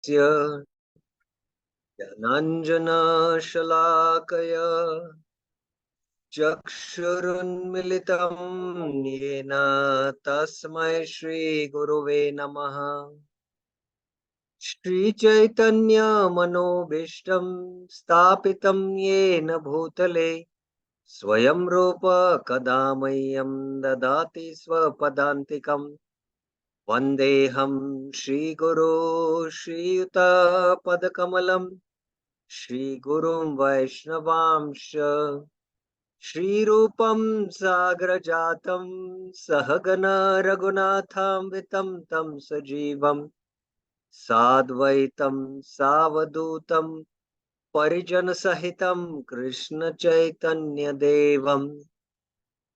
ज्ञानाञ्जनशलाकया चक्षुरुन्मिलितं येन तस्मै श्रीगुरुवे नमः। श्रीचैतन्यमनोभीष्टं स्थापितं येन भूतले स्वयं रूप कदा मह्यं ददाति स्वपदान्तिकम्। वन्देऽहं श्रीगुरो श्रीयुतपदकमलं श्रीगुरुं वैष्णवांश श्रीरूपं सागरजातं सहगण रघुनाथान्वितं तं सजीवं साद्वैतं सावधूतं परिजनसहितं कृष्ण चैतन्यदेवं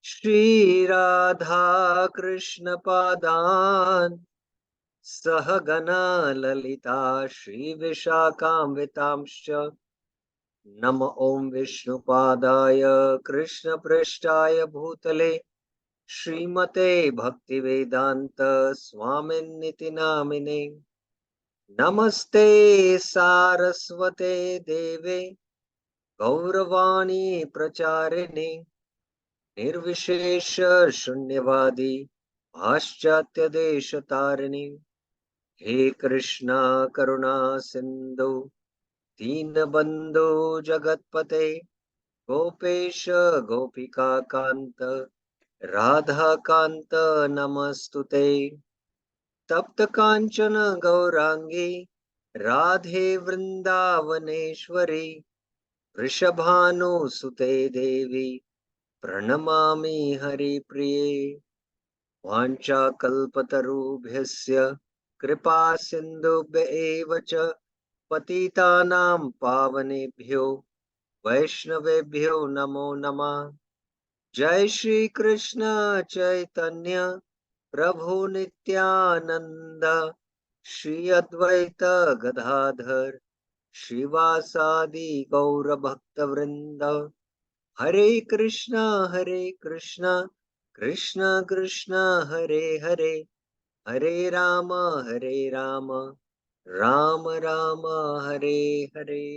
श्रीराधा कृष्ण पादान् सहगना ललिता श्रीविशाखान्वितांश्च नम ओं विष्णुपादाय कृष्णपृष्ठाय भूतले श्रीमते भक्तिवेदांत स्वामिन्निति नामिने। नमस्ते सारस्वते देवे गौरवाणी प्रचारिणे निर्विशेष शून्यवादी पाश्चात्य देश तारिणी। हे कृष्णा करुणा सिंधु दीनबंधु जगतपते गोपेश गोपिका कांत राधा कांत नमस्तुते। तप्त कांचन गौरांगी राधे वृंदावनेश्वरी वृषभानुसुते देवी प्रणमामि हरिप्रिये। वाञ्छाकल्पतरुभ्यस्य कृपा सिन्धुभ्य एव च पतितानां पावनेभ्यो वैष्णवेभ्यो नमो नमः। जय श्री कृष्ण चैतन्य प्रभु नित्यानंद श्री अद्वैत गदाधर श्रीवासादि गौर भक्त वृंद। हरे Krishna Krishna Krishna Hare Hare Hare Ram Ram Ram Hare Hare.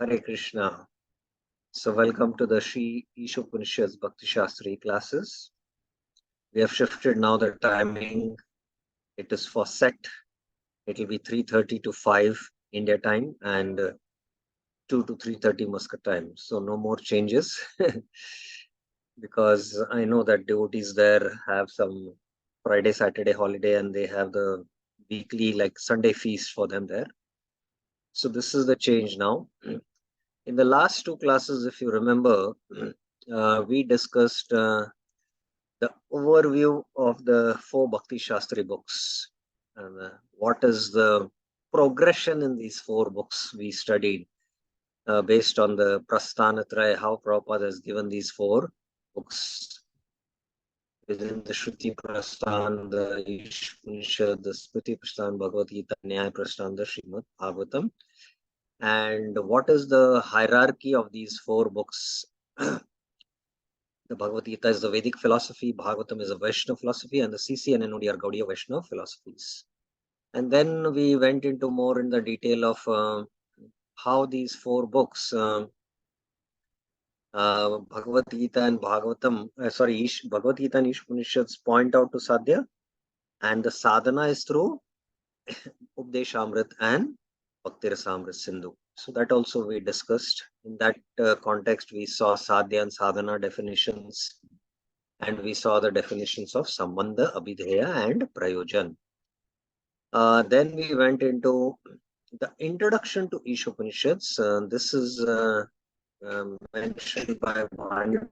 Hare Krishna. So welcome to the Sri Isopanisad bhaktisashtri classes. We have shifted now the timing. It is for set. It will be 3:30 to 5 India time and 2 to 3:30 Muscat time. So no more changes because I know that devotees there have some Friday, Saturday holiday and they have the weekly like Sunday feast for them there. So this is the change now. In the last two classes, if you remember, we discussed the overview of the four Bhakti Shastri books. And what is the progression in these four books we studied based on the Prasthanatraya, how Prabhupada has given these four books within the Shruti Prasthan, the Ish-Upanishad, the Smriti Prasthan, Bhagavad Gita, Nyaya Prasthan, the Srimad Bhagavatam. And what is the hierarchy of these four books? The Bhagavad Gita is the Vedic philosophy, Bhagavatam is a Vaishnava philosophy, and the CC and NOD are Gaudiya Vaishnava philosophies. And then we went into more in the detail of how these four books, Bhagavad Gita and Bhagavatam, Bhagavad Gita and Upanishads point out to Sadhya, and the sadhana is through Updeshamrit and Bhaktirasamrit Sindhu. So that also we discussed. In that context, we saw Sadhya and Sadhana definitions, and we saw the definitions of Sambandha, Abhidheya, and Prayojan. Then we went into the introduction to Isopanishads. This is mentioned by one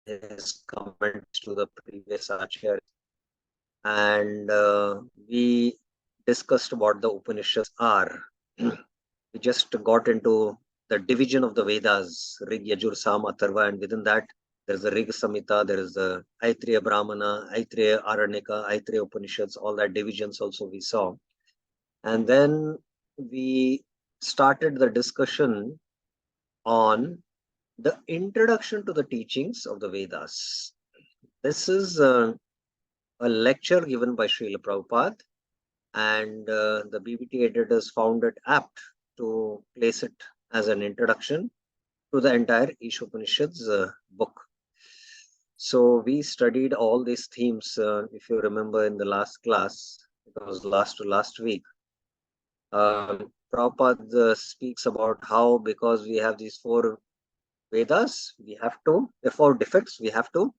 his comments to the previous Acharya. And we discussed what the Upanishads are. We just got into the division of the Vedas, Rig, Yajur, Sam, Atharva, and within that there is the Rig Samhita, there is the Aitreya Brahmana, Aitreya Aranyaka, Aitreya Upanishads, all that divisions also we saw. And then we started the discussion on the introduction to the teachings of the Vedas. This is a lecture given by Srila Prabhupada and the BBT editors found it apt to place it as an introduction to the entire Isopanishads book. So we studied all these themes, if you remember in the last class, it was last week. Prabhupada speaks about how, because we have these four Vedas, we have to, the four defects, we have to,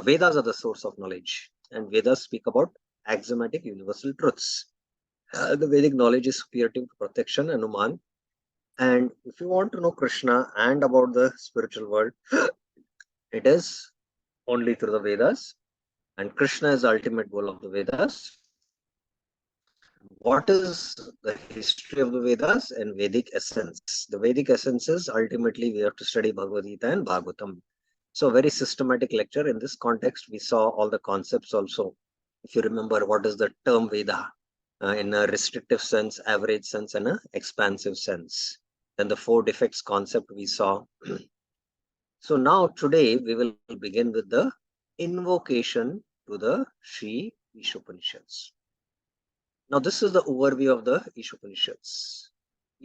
Vedas are the source of knowledge, and Vedas speak about axiomatic universal truths. The Vedic knowledge is superior to protection, Anuman. And if you want to know Krishna and about the spiritual world, it is only through the Vedas. And Krishna is the ultimate goal of the Vedas. What is the history of the Vedas and Vedic essence? The Vedic essence is ultimately we have to study Bhagavad Gita and Bhagavatam. So, very systematic lecture. In this context, we saw all the concepts also. If you remember, what is the term Veda in a restrictive sense, average sense, and an expansive sense. Then the four defects concept we saw. So, now today we will begin with the invocation to the Sri Isopanishads. Now, this is the overview of the Isopanishads.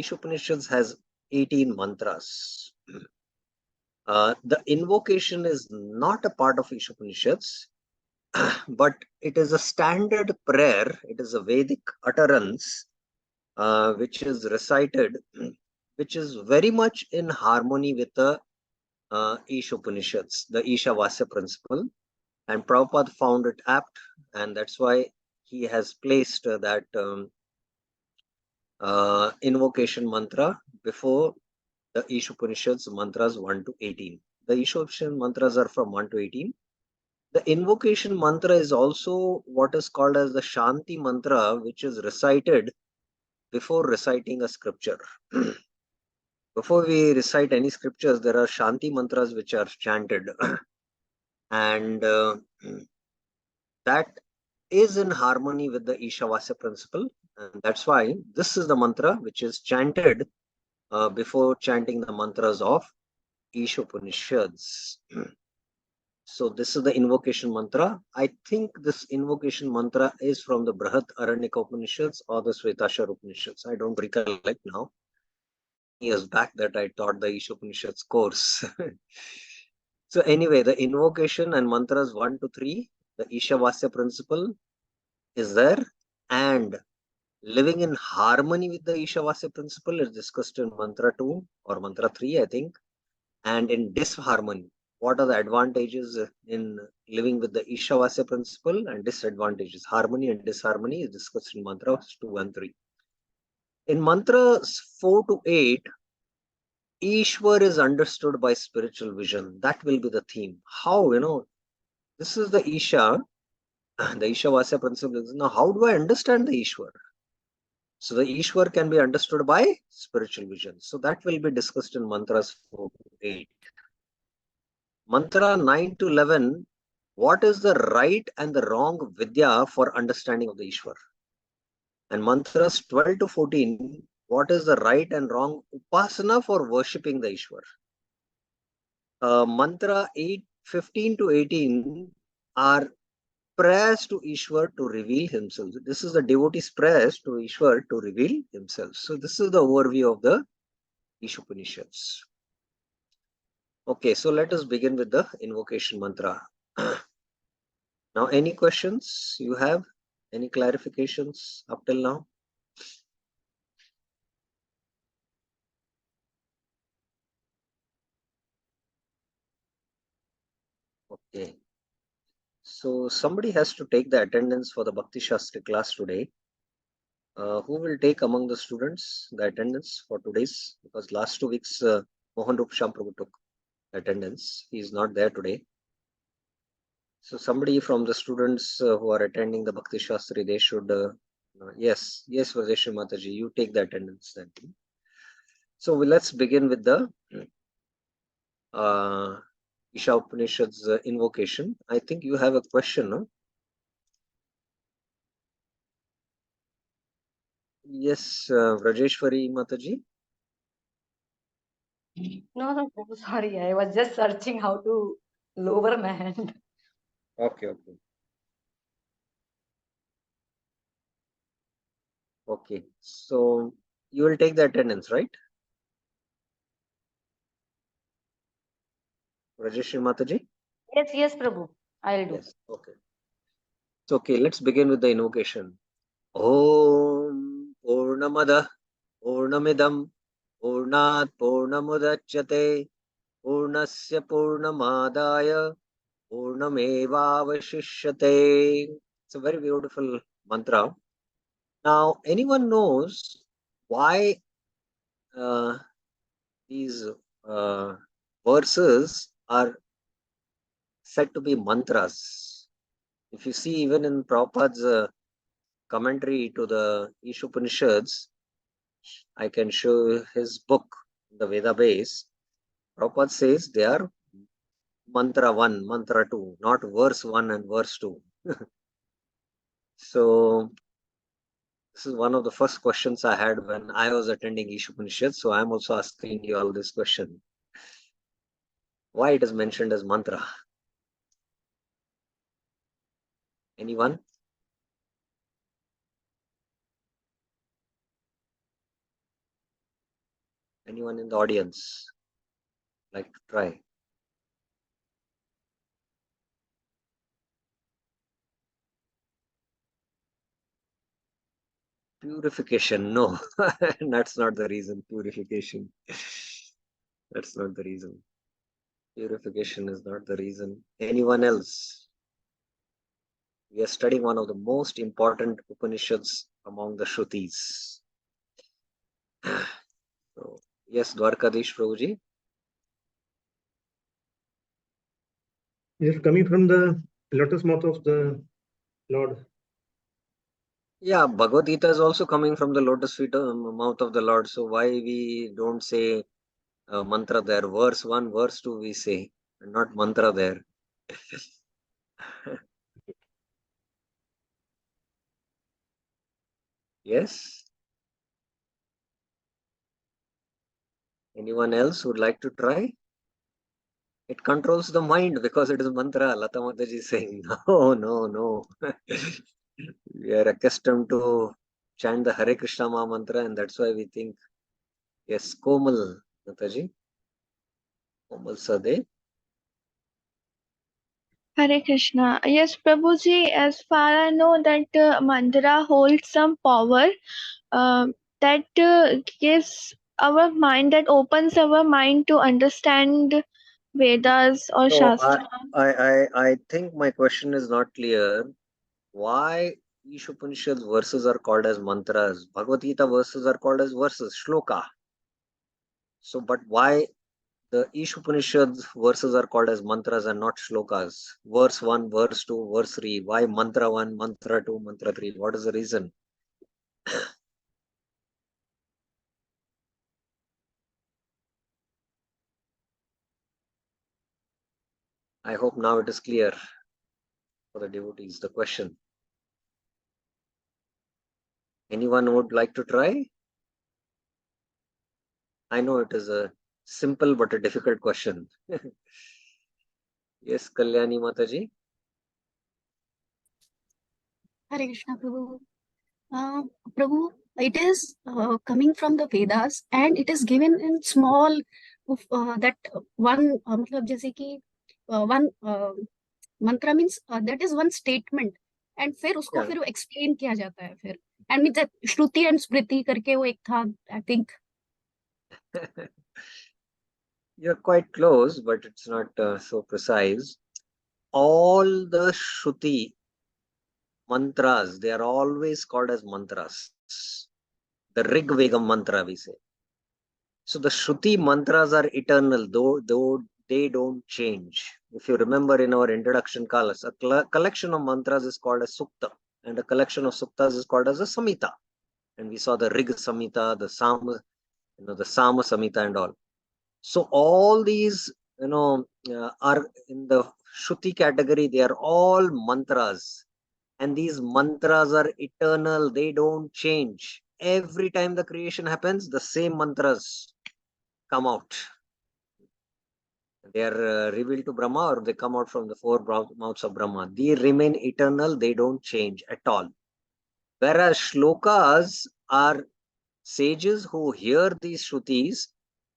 Isopanishads has 18 mantras. The invocation is not a part of Isopanishads, but it is a standard prayer. It is a Vedic utterance which is recited, which is very much in harmony with the Isopanishads, the Ishavasya principle. And Prabhupada found it apt, and that's why he has placed that invocation mantra before the Isopanishads mantras 1 to 18. The Isopanishads mantras are from 1 to 18. The invocation mantra is also what is called as the Shanti mantra, which is recited before reciting a scripture. Before we recite any scriptures, there are Shanti mantras which are chanted. And that is in harmony with the Ishavasya principle. And that's why this is the mantra which is chanted before chanting the mantras of Isopanishads. So this is the invocation mantra. I think this invocation mantra is from the Brahat Aranyaka Upanishads or the Svetashar Upanishads. I don't recollect now. Years back that I taught the Isopanishads course. So anyway, the invocation and mantras 1 to 3, the Ishavasya principle is there, and living in harmony with the Ishavasya principle is discussed in mantra 2 or mantra 3, I think, and in disharmony. What are the advantages in living with the Ishavasya principle and disadvantages? Harmony and disharmony is discussed in mantras 2 and 3. In mantras 4 to 8, Ishwar is understood by spiritual vision. That will be the theme. How, this is the Isha, the Ishavasya principle. Now, how do I understand the Ishwar? So, the Ishwar can be understood by spiritual vision. So, that will be discussed in mantras 4 to 8. Mantra 9 to 11, what is the right and the wrong vidya for understanding of the Ishwar? And mantras 12 to 14, what is the right and wrong upasana for worshipping the Ishwar? Mantra 15 to 18 are prayers to Ishwar to reveal himself. This is the devotee's prayers to Ishwar to reveal himself. So this is the overview of the Isopanishads. Okay, so let us begin with the invocation mantra. Now, any questions you have? Any clarifications up till now? Okay. So somebody has to take the attendance for the bhaktisashtri class today. Who will take among the students the attendance for today's? Because last 2 weeks, Mohan Rup Shamprabhu took attendance. He is not there today. So somebody from the students who are attending the bhaktisashtri, they should, yes, Vajeshwari Mataji, you take the attendance then. So let's begin with the Isha Upanishad's invocation. I think you have a question, no? Yes, Rajeshwari Mataji. No, sorry. I was just searching how to lower my hand. Okay. Okay. So you will take the attendance, right? Rajeshri Mataji? Yes, Prabhu. I'll do. Yes. Okay. So, okay, let's begin with the invocation. Om Purnamada Purnamidam Purnat Purnamudachyate Purnasya Purnamadaya Purnamevavashishyate. It's a very beautiful mantra. Now, anyone knows why uh, these uh, verses are said to be mantras? If you see, even in Prabhupada's commentary to the Isopanishads, I can show his book, the Veda base. Prabhupada says they are mantra 1, mantra 2, not verse 1 and verse 2. So, this is one of the first questions I had when I was attending Ishopanishad. So, I'm also asking you all this question. Why it is mentioned as mantra? Anyone? Anyone in the audience like to try? Purification? No, that's not the reason. Purification. That's not the reason. Purification is not the reason. Anyone else? We are studying one of the most important Upanishads among the Shrutis. So, yes, Dwarkadish Prabhuji. It is coming from the lotus mouth of the Lord. Yeah, Bhagavad Gita is also coming from the lotus feet mouth of the Lord. So why we don't say mantra there? Verse 1, verse 2 we say, and not mantra there. Yes. Anyone else would like to try? It controls the mind because it is mantra. Lata Mataji is saying, no, no, no. We are accustomed to chant the Hare Krishna Maha mantra, and that's why we think, yes, Komal, Mataji. Komal Sade. Hare Krishna. Yes, Prabhuji, as far I know that mantra holds some power uh, that gives our mind, that opens our mind to understand Vedas or So Shastra. I think my question is not clear. Why each Upanishad verses are called as mantras? Bhagavad Gita verses are called as verses, shloka. So, but why the each Upanishad verses are called as mantras and not shlokas? Verse 1, verse 2, verse 3. Why mantra 1, mantra 2, mantra 3? What is the reason? I hope now it is clear for the devotees, the question. Anyone would like to try? I know it is a simple but a difficult question. Yes, Kalyani Mataji. Hare Krishna, Prabhu. Prabhu, it is coming from the Vedas and it is given in small, that one, मतलब जैसे कि one mantra means that is one statement and फिर उसको Yeah. फिर वो explain किया जाता है फिर and means that Shruti and स्मृति करके वो एक था, I think. You're quite close, but it's not so precise. All the Shruti mantras, they are always called as mantras. The Rig Vega mantra, we say. So the Shruti mantras are eternal, though they don't change. If you remember in our introduction class, a collection of mantras is called a Sukta, and a collection of Suktas is called as a Samhita. And we saw the Rig Samhita, the Sama, the Sama Samhita and all. So all these, are in the Shruti category. They are all mantras, and these mantras are eternal. They don't change. Every time the creation happens, the same mantras come out. They are revealed to Brahma, or they come out from the four mouths of Brahma. They remain eternal. They don't change at all. Whereas shlokas are sages who hear these Shrutis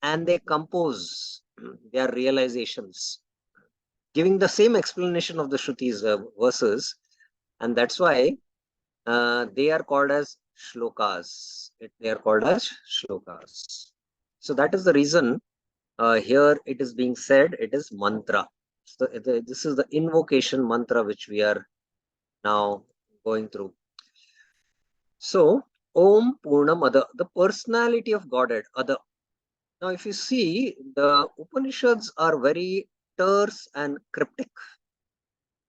and they compose their realizations, giving the same explanation of the Shrutis verses, and that's why they are called as shlokas. They are called as shlokas. So that is the reason here it is being said it is mantra. So this is the invocation mantra which we are now going through. So Om Purnam Ada, the personality of Godhead, Ada. Now if you see, the Upanishads are very terse and cryptic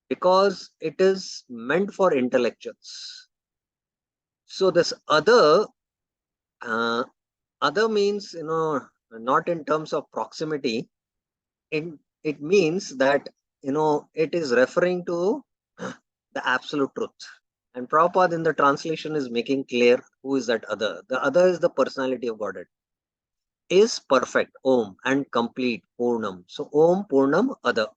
because it is meant for intellectuals. So this other means, not in terms of proximity. It means that, it is referring to the absolute truth. And Prabhupada in the translation is making clear who is that other. The other is the personality of Godhead. Is perfect, Om, and complete, Purnam. So Om, Purnam, Ada.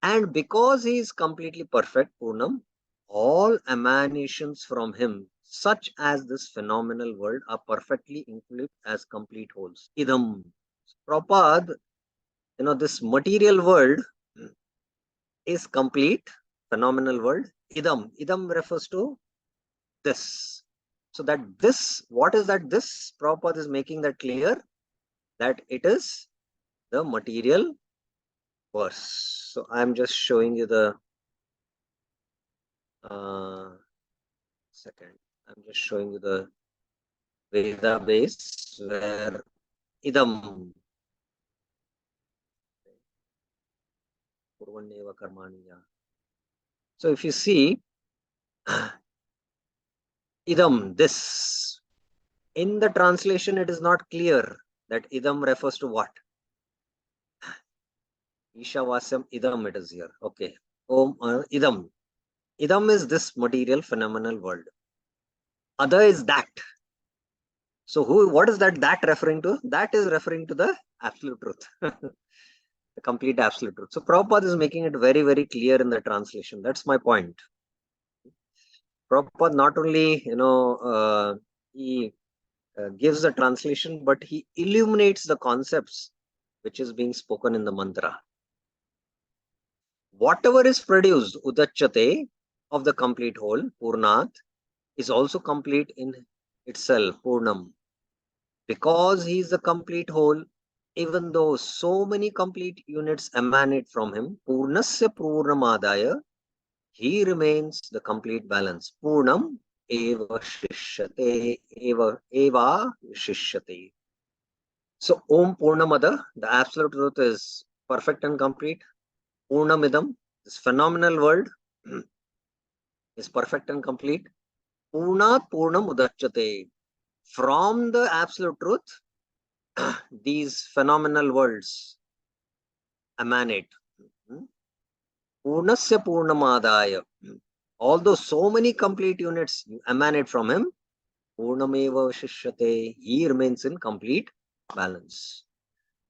And because he is completely perfect, Purnam, all emanations from him, such as this phenomenal world, are perfectly included as complete wholes. Idam. Prabhupada, this material world is complete, phenomenal world. Idam. Idam refers to this. So that this, what is that this? Prabhupada is making that clear that it is the material verse. So I'm just showing you the second. I'm just showing you the Veda base where idam Purvaneva Karmaniya. So if you see idam, this, in the translation it is not clear that idam refers to what. Ishavasyam idam it is here. Okay. Om idam. Idam is this material phenomenal world. Other is that. So what is that referring to? That is referring to the absolute truth. The complete absolute truth. So Prabhupada is making it very, very clear in the translation. That's my point. Prabhupada not only, he gives the translation, but he illuminates the concepts which is being spoken in the mantra. Whatever is produced, udachyate, of the complete whole, Purnat, is also complete in itself, Purnam. Because he is the complete whole, even though so many complete units emanate from him, Purnasya Purnamadaya, he remains the complete balance. Purnam eva shishyate, eva shishyate. So Om Purnamada, the absolute truth is perfect and complete. Purnamidam, this phenomenal world, is perfect and complete. Purnat Purnam Udachyate. From the absolute truth, these phenomenal worlds emanate. Purnasya Purnamadaya. Although so many complete units emanate from him, Purnameva Shishyate, he remains in complete balance.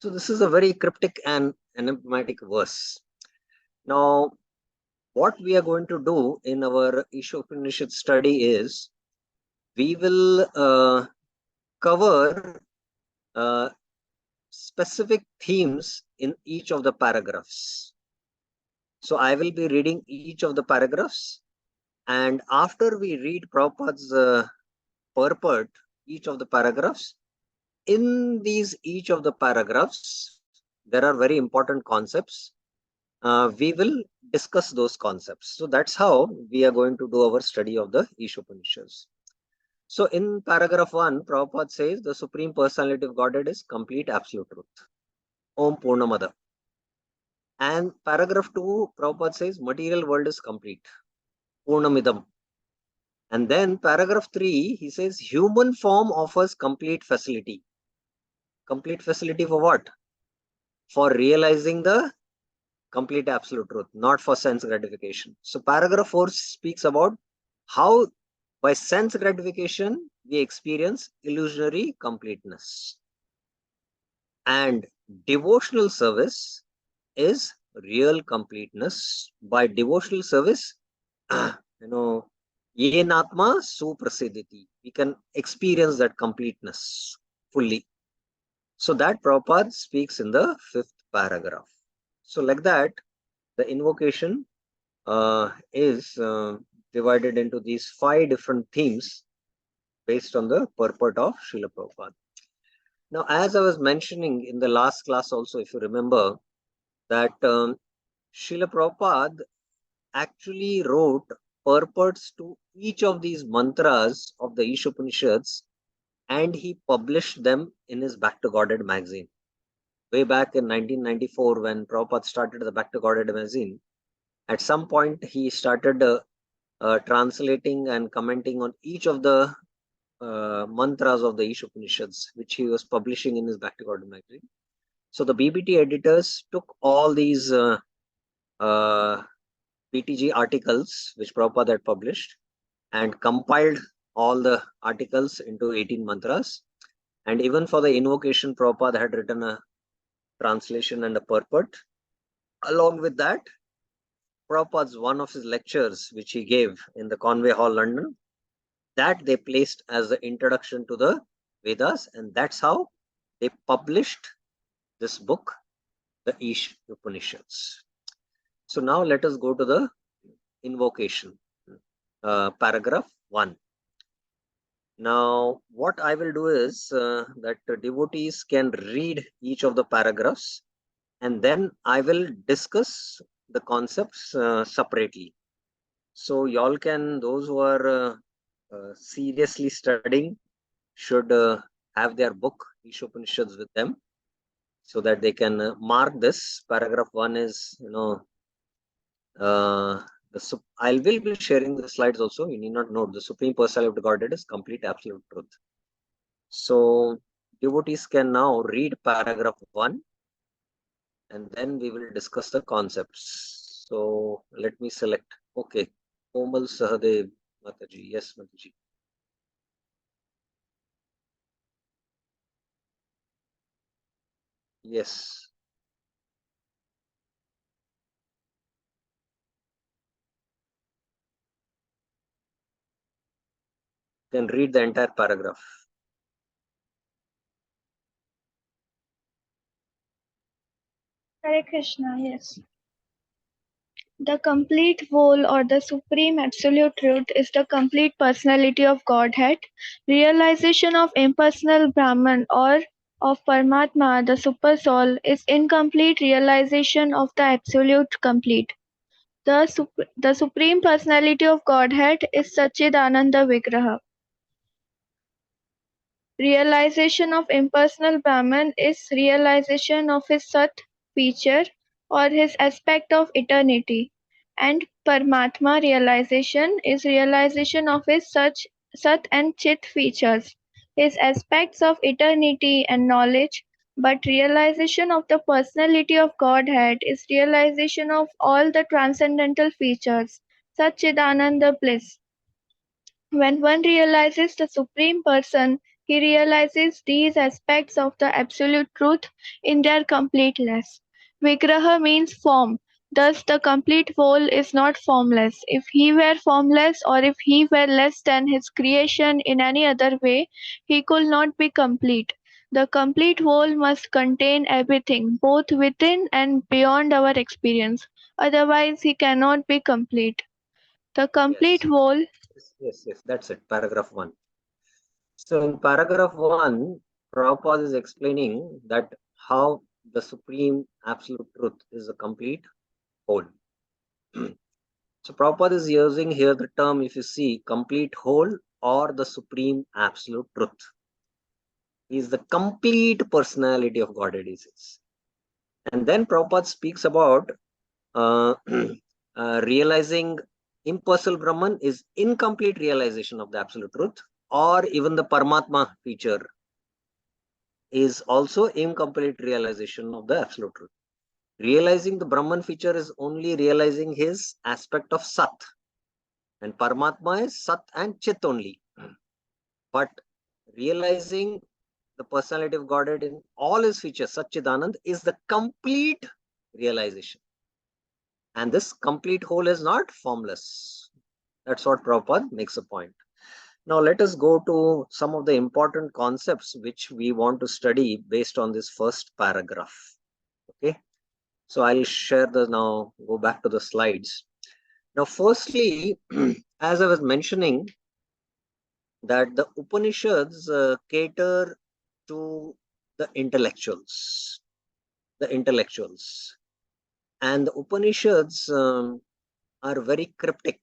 So this is a very cryptic and enigmatic verse. Now, what we are going to do in our Isopanisad study is, we will cover specific themes in each of the paragraphs. So I will be reading each of the paragraphs, and after we read Prabhupada's purport, each of the paragraphs, in each of the paragraphs, there are very important concepts. We will discuss those concepts. So that's how we are going to do our study of the Isopanishads. So in paragraph 1, Prabhupada says the Supreme Personality of Godhead is complete absolute truth. Om Purnamada. And paragraph 2, Prabhupada says material world is complete. Purnamidam. And then paragraph 3, he says human form offers complete facility. Complete facility for what? For realizing the complete absolute truth, not for sense gratification. So paragraph 4 speaks about how by sense gratification we experience illusionary completeness. And devotional service is real completeness. By devotional service, Yenatma suprasiditi. We can experience that completeness fully. So that Prabhupada speaks in the 5th paragraph. So like that, the invocation is divided into these 5 different themes based on the purport of Srila Prabhupada. Now, as I was mentioning in the last class also, if you remember, that Srila Prabhupada actually wrote purports to each of these mantras of the Isopanishads, and he published them in his Back to Godhead magazine. Way back in 1994, when Prabhupada started the Back to Godhead magazine, at some point he started translating and commenting on each of the mantras of the Isopanishads, which he was publishing in his Back to Godhead magazine. So the BBT editors took all these BTG articles which Prabhupada had published and compiled all the articles into 18 mantras. And even for the invocation, Prabhupada had written a translation and a purport. Along with that, Prabhupada's one of his lectures, which he gave in the Conway Hall, London, that they placed as the introduction to the Vedas, and that's how they published this book, the Upanishads. So now let us go to the invocation, paragraph 1. Now, what I will do is that devotees can read each of the paragraphs, and then I will discuss the concepts separately. So y'all can, those who are seriously studying, should have their book Isopanishads with them, so that they can mark this. Paragraph 1 is, I will be sharing the slides also. You need not note, the Supreme Personality of Godhead is complete absolute truth. So devotees can now read paragraph 1, and then we will discuss the concepts. So let me select. Okay, Komal Sahadev Mataji. Yes, Mataji. Yes. You can read the entire paragraph. Hare Krishna, yes. The complete whole or the supreme absolute truth is the complete personality of Godhead, realization of impersonal Brahman or of Paramatma, the super soul, is incomplete realization of the absolute complete. The supreme personality of Godhead is Satchidananda Vigraha. Realization of impersonal Brahman is realization of his Sat feature or his aspect of eternity, and Paramatma realization is realization of his Sat and Chit features, his aspects of eternity and knowledge. But realization of the personality of Godhead is realization of all the transcendental features, Satchidananda bliss. When one realizes the Supreme Person, he realizes these aspects of the Absolute Truth in their completeness. Vigraha means form. Thus, the complete whole is not formless. If he were formless, or if he were less than his creation in any other way, he could not be complete. The complete whole must contain everything, both within and beyond our experience. Otherwise, he cannot be complete. The complete whole. Yes, that's it. Paragraph 1. So in paragraph 1, Prabhupada is explaining that how the supreme absolute truth is a complete whole. So Prabhupada is using here the term, if you see, complete whole or the supreme absolute truth. Is the complete personality of Godhead, he says. And then Prabhupada speaks about realizing impersonal Brahman is incomplete realization of the absolute truth, or even the Paramatma feature is also incomplete realization of the absolute truth. Realizing the Brahman feature is only realizing his aspect of Sat, and Paramatma is Sat and Chit only. But realizing the personality of Godhead in all his features, Satchidanand, is the complete realization. And this complete whole is not formless. That's what Prabhupada makes a point. Now let us go to some of the important concepts which we want to study based on this first paragraph. Okay, so I'll share now go back to the slides. Now firstly, as I was mentioning, that the Upanishads cater to the intellectuals, and the Upanishads are very cryptic,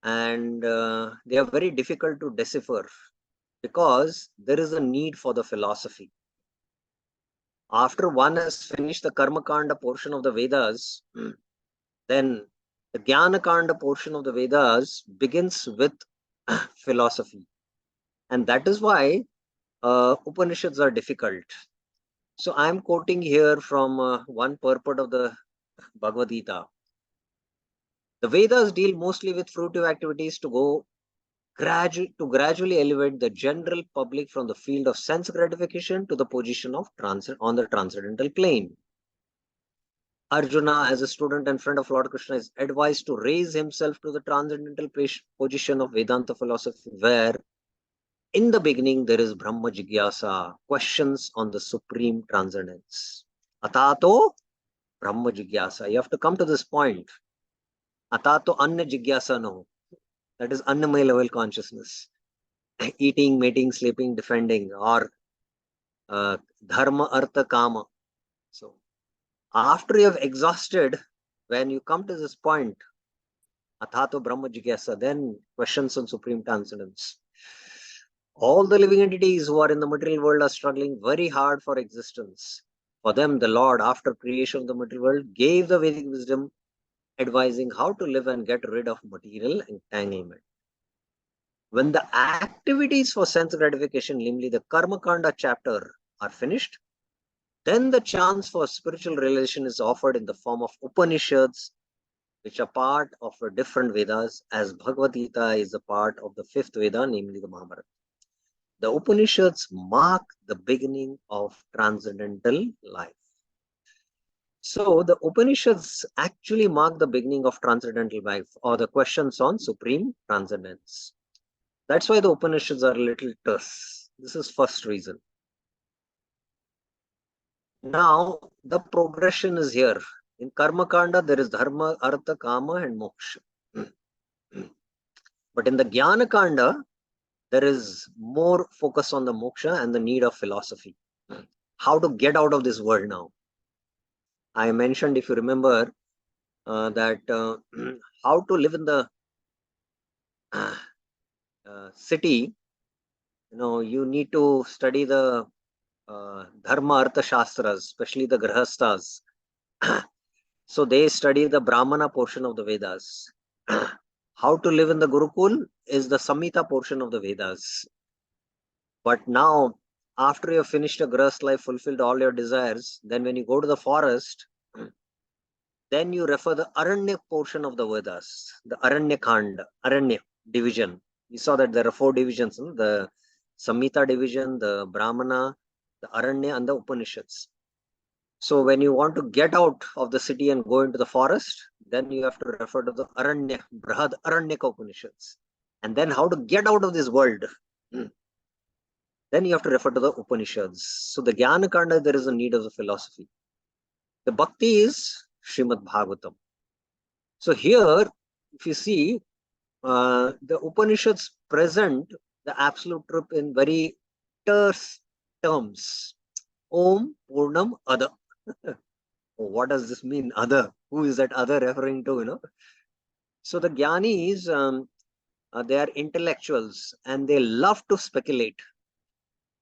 and they are very difficult to decipher because there is a need for the philosophy. After one has finished the Karma Kanda portion of the Vedas, then the Jnana Kanda portion of the Vedas begins with philosophy. And that is why Upanishads are difficult. So I am quoting here from one purport of the Bhagavad Gita. The Vedas deal mostly with fruitive activities to gradually elevate the general public from the field of sense gratification to the position of on the transcendental plane. Arjuna, as a student and friend of Lord Krishna, is advised to raise himself to the transcendental position of Vedanta philosophy, where in the beginning there is Brahma Jigyasa, questions on the supreme transcendence. Atato Brahma Jigyasa. You have to come to this point. Atato Anna Jigyasa no. That is Annamaya level consciousness. Eating, mating, sleeping, defending, or Dharma, Artha, Kama. So, after you have exhausted, when you come to this point, Athato Brahma Jigyasa, then questions on supreme transcendence. All the living entities who are in the material world are struggling very hard for existence. For them, the Lord, after creation of the material world, gave the Vedic wisdom advising how to live and get rid of material entanglement. When the activities for sense gratification, namely the Karma Kanda chapter, are finished, then the chance for spiritual realization is offered in the form of Upanishads, which are part of a different Vedas, as Bhagavad Gita is a part of the fifth Veda, namely the Mahabharata. The Upanishads mark the beginning of transcendental life. So the Upanishads actually mark the beginning of transcendental life, or the questions on supreme transcendence. That's why the Upanishads are a little terse. This is first reason. Now, the progression is here. In Karma Kanda, there is Dharma, Artha, Kama, and Moksha. But in the Jnana Kanda, there is more focus on the Moksha and the need of philosophy. How to get out of this world now. I mentioned, if you remember, that how to live in the city, you need to study the Dharma Artha Shastras, especially the Grahastas. So they study the Brahmana portion of the Vedas. How to live in the Gurukul is the Samhita portion of the Vedas. But now, after you have finished a Grahast life, fulfilled all your desires, then when you go to the forest, then you refer the Aranya portion of the Vedas, the Aranya Khanda, Aranya division. We saw that there are 4 divisions, the Samhita division, the Brahmana, the Aranya, and the Upanishads. So when you want to get out of the city and go into the forest, then you have to refer to the Aranya, Brahad Aranyaka Upanishads. And then how to get out of this world, then you have to refer to the Upanishads. So the Jnana Kanda, there is a need of the philosophy. The Bhakti is Srimad Bhagavatam. So here, if you see, the Upanishads present the absolute truth in very terse terms. Om Purnam Ada. What does this mean? Other. Who is that other referring to? So the Jnanis, they are intellectuals and they love to speculate.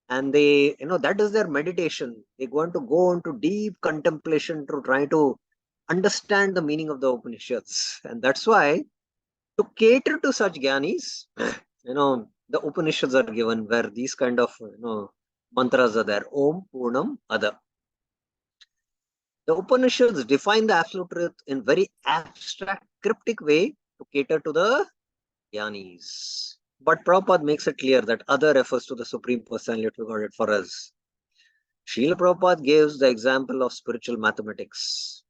And they, that is their meditation. They're going to go into deep contemplation to try to understand the meaning of the Upanishads. And that's why, to cater to such Jnanis, the Upanishads are given where these kind of, mantras are there. Om Purnam Ada. The Upanishads define the absolute truth in very abstract, cryptic way to cater to the Jnanis. But Prabhupada makes it clear that other refers to the Supreme Personality of Godhead for us. Srila Prabhupada gives the example of spiritual mathematics.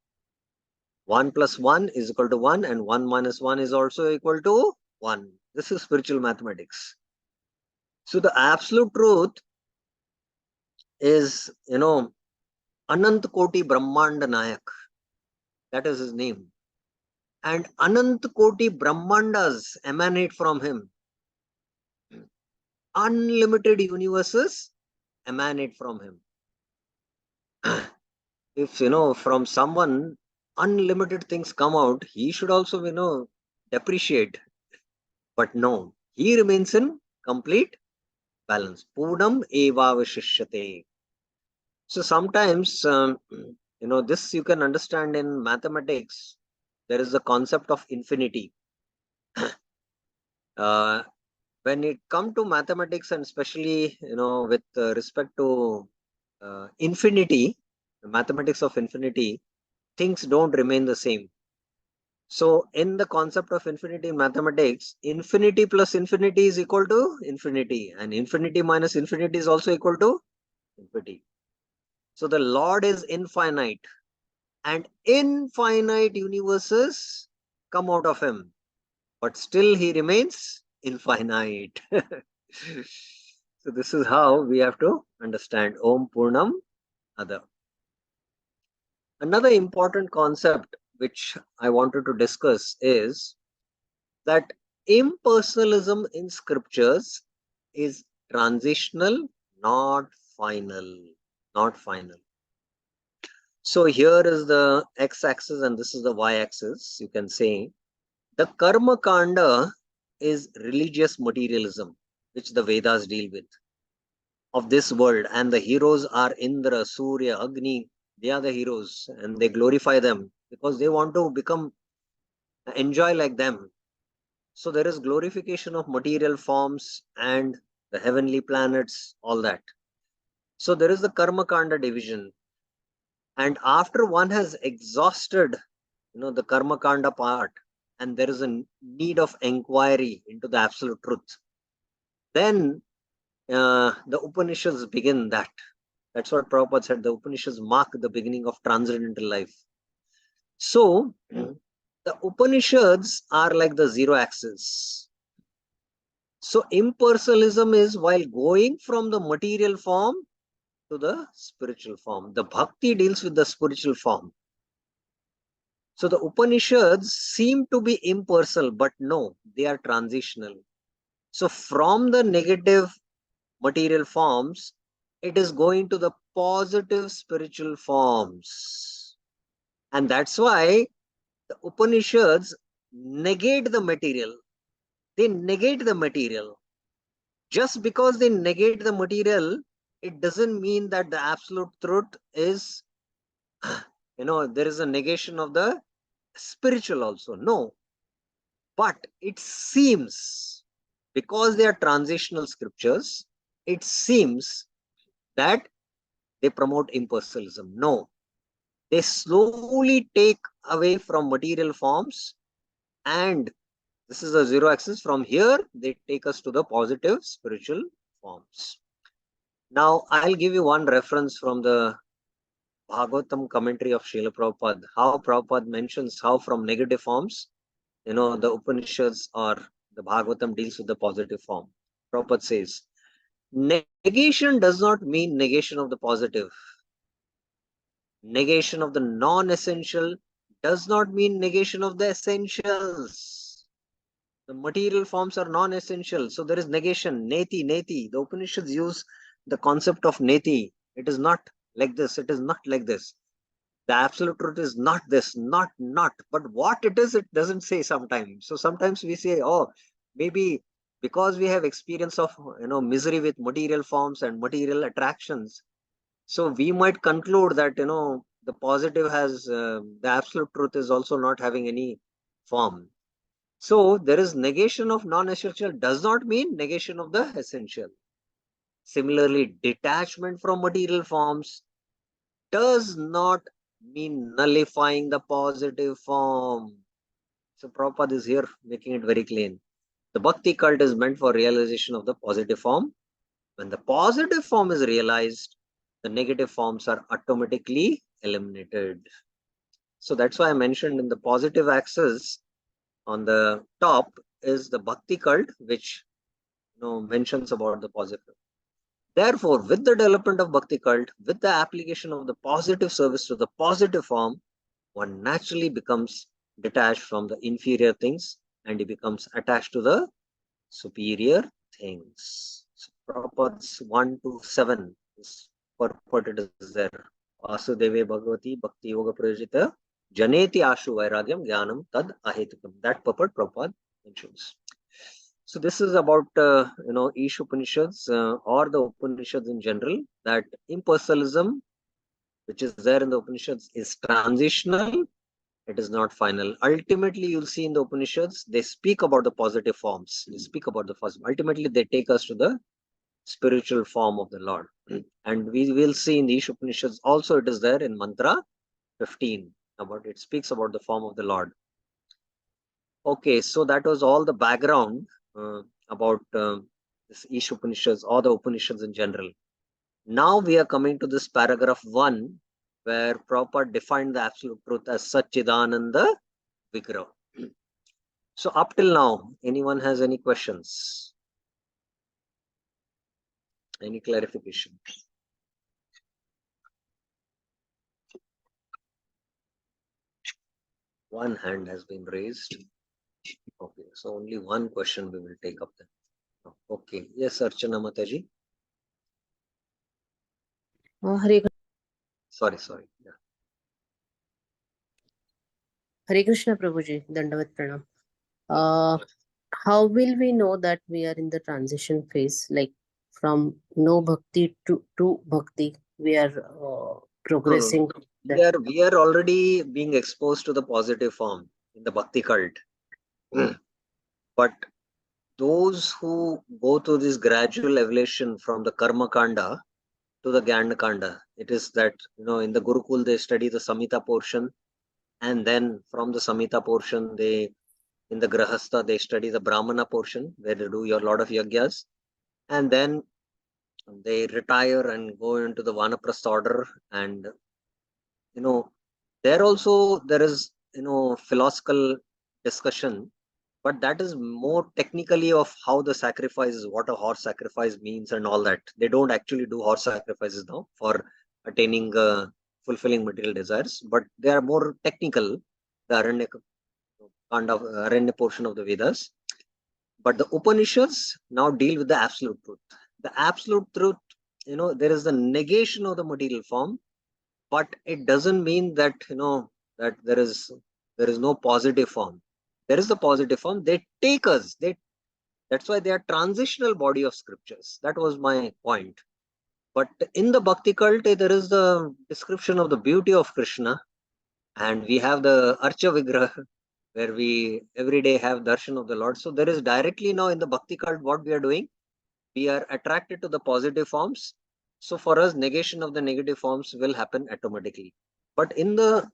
1 plus 1 is equal to 1 and 1 minus 1 is also equal to 1. This is spiritual mathematics. So the absolute truth is, Anant Koti Brahmanda Nayak. That is his name. And Anant Koti Brahmandas emanate from him. Unlimited universes emanate from him. If, from someone, unlimited things come out, he should also, depreciate. But no, he remains in complete balance. Purnam eva vishishyate. So sometimes, this you can understand in mathematics. There is the concept of infinity. When it comes to mathematics, and especially, with respect to infinity, the mathematics of infinity, things don't remain the same. So in the concept of infinity in mathematics, infinity plus infinity is equal to infinity, and infinity minus infinity is also equal to infinity. So the Lord is infinite, and infinite universes come out of him, but still he remains infinite. So this is how we have to understand Om Purnam Ada. Another important concept which I wanted to discuss is that impersonalism in scriptures is transitional, not final. Not final. So here is the x-axis and this is the y-axis. You can say the karma kanda is religious materialism, which the Vedas deal with, of this world, and the heroes are Indra, Surya, Agni. They are the heroes and they glorify them because they want to enjoy like them. So there is glorification of material forms and the heavenly planets, all that. So there is the karma kanda division, and after one has exhausted the karma kanda part, and there is a need of inquiry into the absolute truth, then the Upanishads begin that. That's what Prabhupada said. The Upanishads mark the beginning of transcendental life. So the Upanishads are like the zero axis. So impersonalism is while going from the material form to the spiritual form. The bhakti deals with the spiritual form. So the Upanishads seem to be impersonal, but no, they are transitional. So from the negative material forms, it is going to the positive spiritual forms. And that's why the Upanishads negate the material. They negate the material. Just because they negate the material, it doesn't mean that the absolute truth is, there is a negation of the spiritual also. No. But it seems, because they are transitional scriptures, it seems that they promote impersonalism. No. They slowly take away from material forms, and this is a zero axis. From here, they take us to the positive spiritual forms. Now, I'll give you one reference from the Bhagavatam commentary of Srila Prabhupada, how Prabhupada mentions how from negative forms, the Upanishads or the Bhagavatam deals with the positive form. Prabhupada says, negation does not mean negation of the positive. Negation of the non-essential does not mean negation of the essentials. The material forms are non-essential. So there is negation, neti, neti. The Upanishads use the concept of neti. It is not like this. It is not like this. The absolute truth is not this, not. But what it is, it doesn't say sometimes. So sometimes we say, oh, maybe because we have experience of, misery with material forms and material attractions. So we might conclude that, the positive has, the absolute truth is also not having any form. So there is negation of non-essential does not mean negation of the essential. Similarly, detachment from material forms does not mean nullifying the positive form. So Prabhupada is here making it very clean. The bhakti cult is meant for realization of the positive form. When the positive form is realized, the negative forms are automatically eliminated. So that's why I mentioned in the positive axis on the top is the bhakti cult, which mentions about the positive. Therefore, with the development of bhakti cult, with the application of the positive service to the positive form, one naturally becomes detached from the inferior things and he becomes attached to the superior things. So, Prabhupada's 1 to 7 is purported is there. Vasudeve Bhagavati Bhakti Yoga Prajita Janeti Ashu Vairagyam Jnanam Tad Ahetukam. That purport Prabhupada mentions. So this is about Ish Upanishads or the Upanishads in general, that impersonalism, which is there in the Upanishads, is transitional. It is not final. Ultimately, you'll see in the Upanishads, they speak about the positive forms. They speak about the first. Ultimately, they take us to the spiritual form of the Lord. And we will see in the Ish Upanishads also it is there in Mantra 15. It speaks about the form of the Lord. Okay, so that was all the background about this Ish Upanishads or the Upanishads in general. Now we are coming to this paragraph 1, where Prabhupada defined the absolute truth as Satchidananda Vigraha. So up till now, anyone has any questions? Any clarification? One hand has been raised. Okay, so only one question we will take up then. Okay, yes, Archana Mataji. Sorry. Yeah. Hare Krishna Prabhuji, Dandavat Pranam. How will we know that we are in the transition phase, like from no bhakti to bhakti? We are progressing. We are already being exposed to the positive form in the bhakti cult. But those who go through this gradual evolution from the karma kanda to the Jnana kanda, it is that in the Gurukul they study the Samhita portion, and then from the Samhita portion in the Grahastha they study the Brahmana portion where they do a lot of yagyas, and then they retire and go into the Vanaprastha order. And there also there is philosophical discussion, but that is more technically of how the sacrifices, what a horse sacrifice means and all that. They don't actually do horse sacrifices now for attaining fulfilling material desires, but they are more technical, the Aranya portion of the Vedas. But the Upanishads now deal with the absolute truth. The absolute truth, there is the negation of the material form, but it doesn't mean that that there is no positive form. There is the positive form. They take us. That's why they are transitional body of scriptures. That was my point. But in the Bhakti cult, there is the description of the beauty of Krishna, and we have the Archa Vigraha, where we every day have darshan of the Lord. So there is directly now in the Bhakti cult what we are doing. We are attracted to the positive forms. So for us, negation of the negative forms will happen automatically. But in the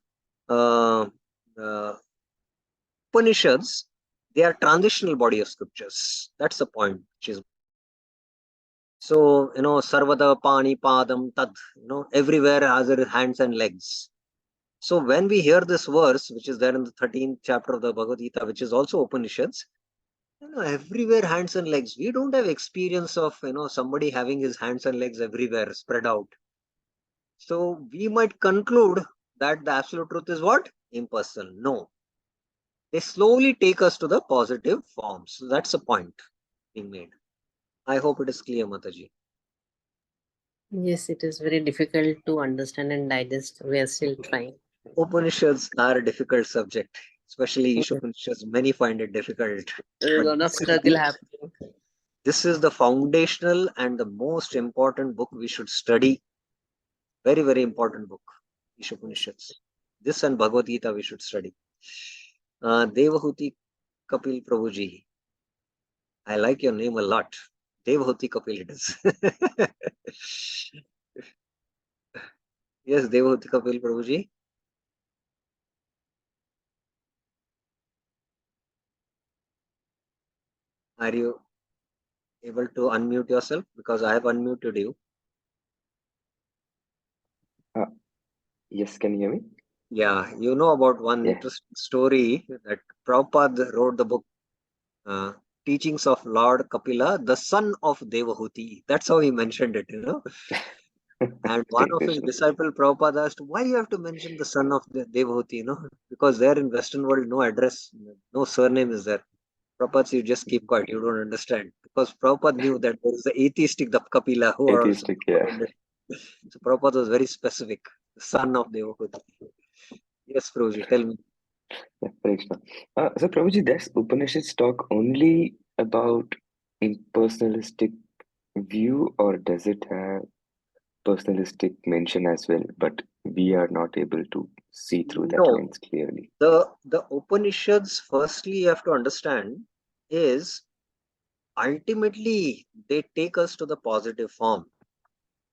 Upanishads, they are transitional body of scriptures. That's the point. So, Sarvada Pani Padam Tad, everywhere has their hands and legs. So when we hear this verse, which is there in the 13th chapter of the Bhagavad Gita, which is also Upanishads, everywhere hands and legs. We don't have experience of, somebody having his hands and legs everywhere spread out. So we might conclude that the absolute truth is what? Impersonal. No. They slowly take us to the positive forms. So that's the point being made. I hope it is clear, Mataji. Yes, it is very difficult to understand and digest. We are still trying. Upanishads are a difficult subject, especially Ish Upanishads. Many find it difficult. There is a lot of struggle happening. This is the foundational and the most important book we should study. Very, very important book, Ish Upanishads. This and Bhagavad Gita we should study. Devahuti Kapil Prabhuji. I like your name a lot. Devahuti Kapil it is. Yes, Devahuti Kapil Prabhuji. Are you able to unmute yourself? Because I have unmuted you. Yes, can you hear me? Yeah, you know about one Yeah. interesting story that Prabhupada wrote the book uh, Teachings of Lord Kapila, the son of Devahuti. That's how he mentioned it, And one Hare of his Krishna. disciple Prabhupada asked, why you have to mention the son of Devahuti, because there in Western world, no address, no surname is there. Prabhupada said, you just keep quiet, you don't understand. Because Prabhupada knew that there is the atheistic Kapila who are also Atheistic, yeah. So Prabhupada was very specific, the son of Devahuti. Yes, Prabhuji, tell me. Yeah, Hare Krishna. So Prabhuji, does Upanishads talk only about impersonalistic view, or does it have personalistic mention as well? But we are not able to see through that No, lens clearly. the Upanishads, firstly, you have to understand, is ultimately they take us to the positive form.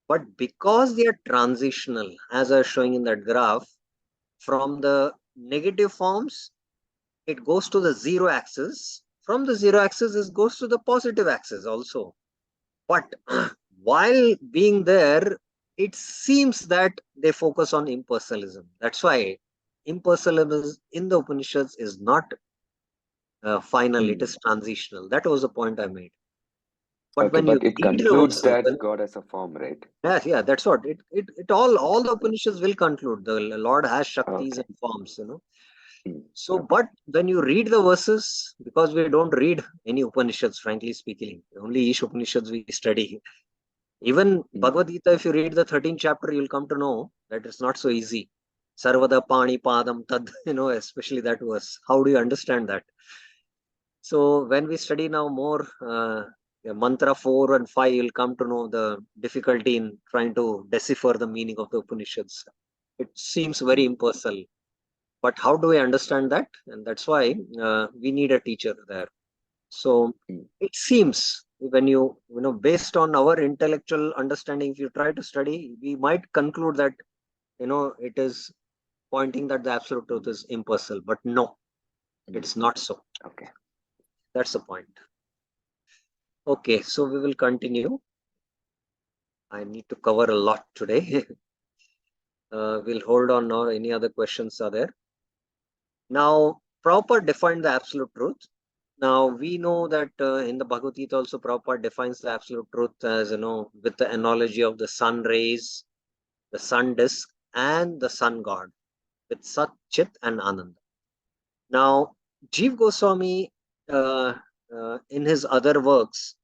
But because they are transitional, as I was showing in that graph, from the negative forms, it goes to the zero axis. From the zero axis, it goes to the positive axis also. But while being there, it seems that they focus on impersonalism. That's why impersonalism in the Upanishads is not final, it is transitional. That was the point I made. But Okay, when you but it read the concludes verses, that God has a form, right? yeah, that's what it all the Upanishads will conclude. The Lord has Shaktis Okay. and forms, Hmm. So, Okay. but when you read the verses, because we don't read any Upanishads, frankly speaking, only Ish Upanishads we study. Even Bhagavad Gita, if you read the 13th chapter, you'll come to know that it's not so easy. Sarvada Pani Padam Tad, especially that verse. How do you understand that? So when we study now more mantra 4 and 5, you'll come to know the difficulty in trying to decipher the meaning of the Upanishads. It seems very impersonal. But how do we understand that? And that's why we need a teacher there. So it seems when based on our intellectual understanding, if you try to study, we might conclude that, it is pointing that the absolute truth is impersonal. But no, it's not so. Okay. That's the point. Okay, so we will continue. I need to cover a lot today. We'll hold on now. Any other questions are there? Now, Prabhupada defined the absolute truth. Now, we know that in the Bhagavad Gita also Prabhupada defines the absolute truth as, with the analogy of the sun rays, the sun disk, and the sun god, with Sat, Chit, and Ananda. Now, Jiva Goswami, in his other works,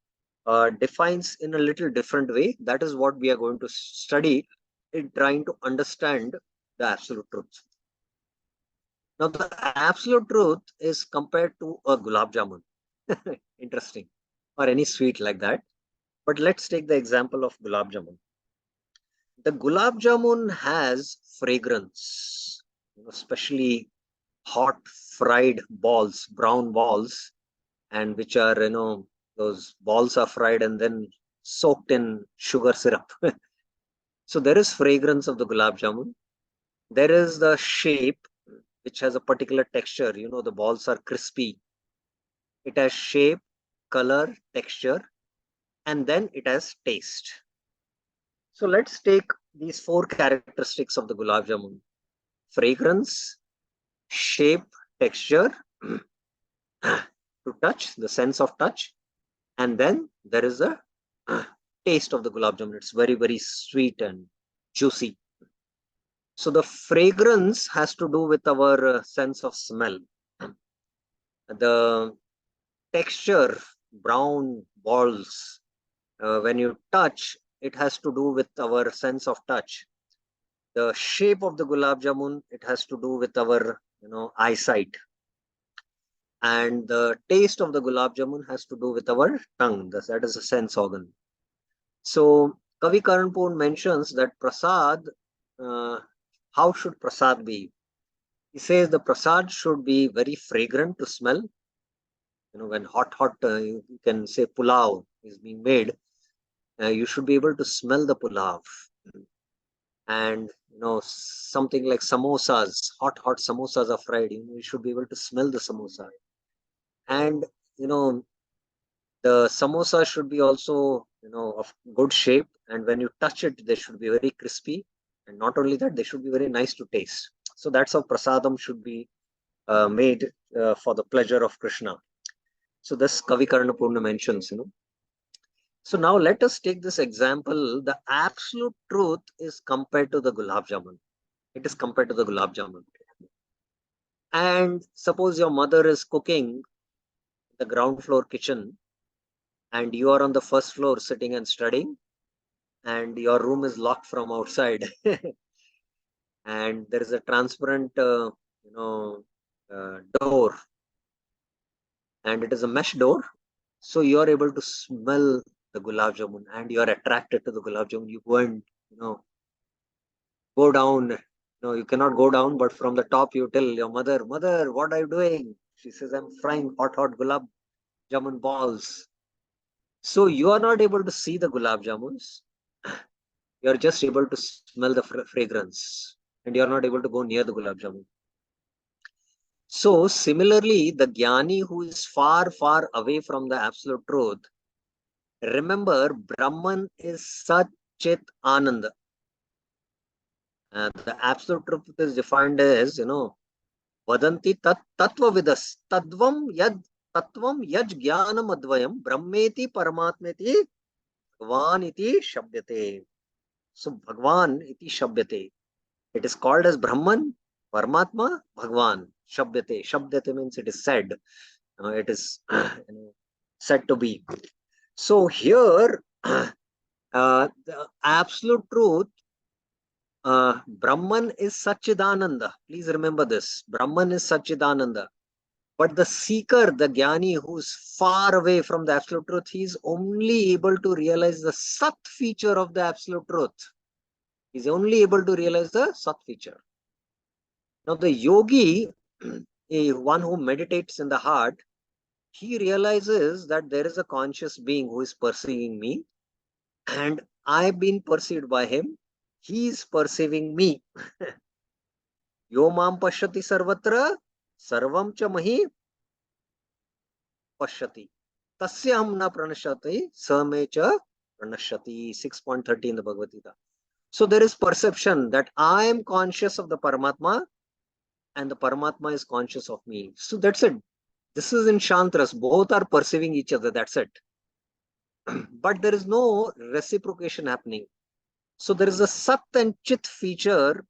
defines in a little different way. That is what we are going to study in trying to understand the absolute truth. Now, the absolute truth is compared to a gulab jamun. Interesting. Or any sweet like that. But let's take the example of gulab jamun. The gulab jamun has fragrance, especially hot fried balls, brown balls, and which are, those balls are fried and then soaked in sugar syrup. So there is fragrance of the gulab jamun. There is the shape, which has a particular texture. The balls are crispy. It has shape, color, texture, and then it has taste. So let's take these 4 characteristics of the gulab jamun: fragrance, shape, texture, to touch, the sense of touch, and then there is a taste of the gulab jamun. It's very, very sweet and juicy. So the fragrance has to do with our sense of smell. The texture, brown balls, when you touch, it has to do with our sense of touch. The shape of the gulab jamun, it has to do with our, eyesight. And the taste of the gulab jamun has to do with our tongue. That is a sense organ. So Kavi Karanpur mentions that prasad, how should prasad be? He says the prasad should be very fragrant to smell. When hot, you can say pulao is being made, you should be able to smell the pulao. And, something like samosas, hot samosas are fried, you should be able to smell the samosa. And, the samosa should be also, of good shape. And when you touch it, they should be very crispy. And not only that, they should be very nice to taste. So that's how prasadam should be made for the pleasure of Krishna. So this Kavi Karnapurna mentions, So now let us take this example. The absolute truth is compared to the gulab jamun. It is compared to the gulab jamun. And suppose your mother is cooking the ground floor kitchen and you are on the first floor sitting and studying, and your room is locked from outside and there is a transparent door, and it is a mesh door, so you are able to smell the gulab jamun and you are attracted to the gulab jamun. You go and go down. You cannot go down, but from the top you tell your mother, what are you doing? She says, I'm frying hot gulab jamun balls. So you are not able to see the gulab jamuns. You are just able to smell the fragrance, and you are not able to go near the gulab jamun. So similarly, the jnani who is far, far away from the absolute truth, remember, Brahman is Sat Chit Ananda. The absolute truth is defined as, Vadanti tat tattva vidas tadvam yad jnanam advayam brahmeti paramatmeti bhagwan iti shabdyate. So Bhagwan iti shabdyate. It is called as Brahman, Paramatma, Bhagwan. Shabdyate. Shabdyate means it is said. It is said to be. So here, the absolute truth, Brahman is Satchidananda. Please remember this. Brahman is Satchidananda. But the seeker, the jnani who is far away from the absolute truth, he is only able to realize the Sat feature of the absolute truth. He is only able to realize the Sat feature. Now the yogi, one who meditates in the heart, he realizes that there is a conscious being who is perceiving me, and I've been perceived by him. He is perceiving me. Yo mam pashyati sarvatra sarvam cha mahi pashyati. Tasyam na pranashyati same cha pranashyati. 6.30 in the Bhagavad Gita. So there is perception that I am conscious of the Paramatma and the Paramatma is conscious of me. So that's it. This is in Shantras. Both are perceiving each other. That's it. But there is no reciprocation happening. So there is a Sat and Chit feature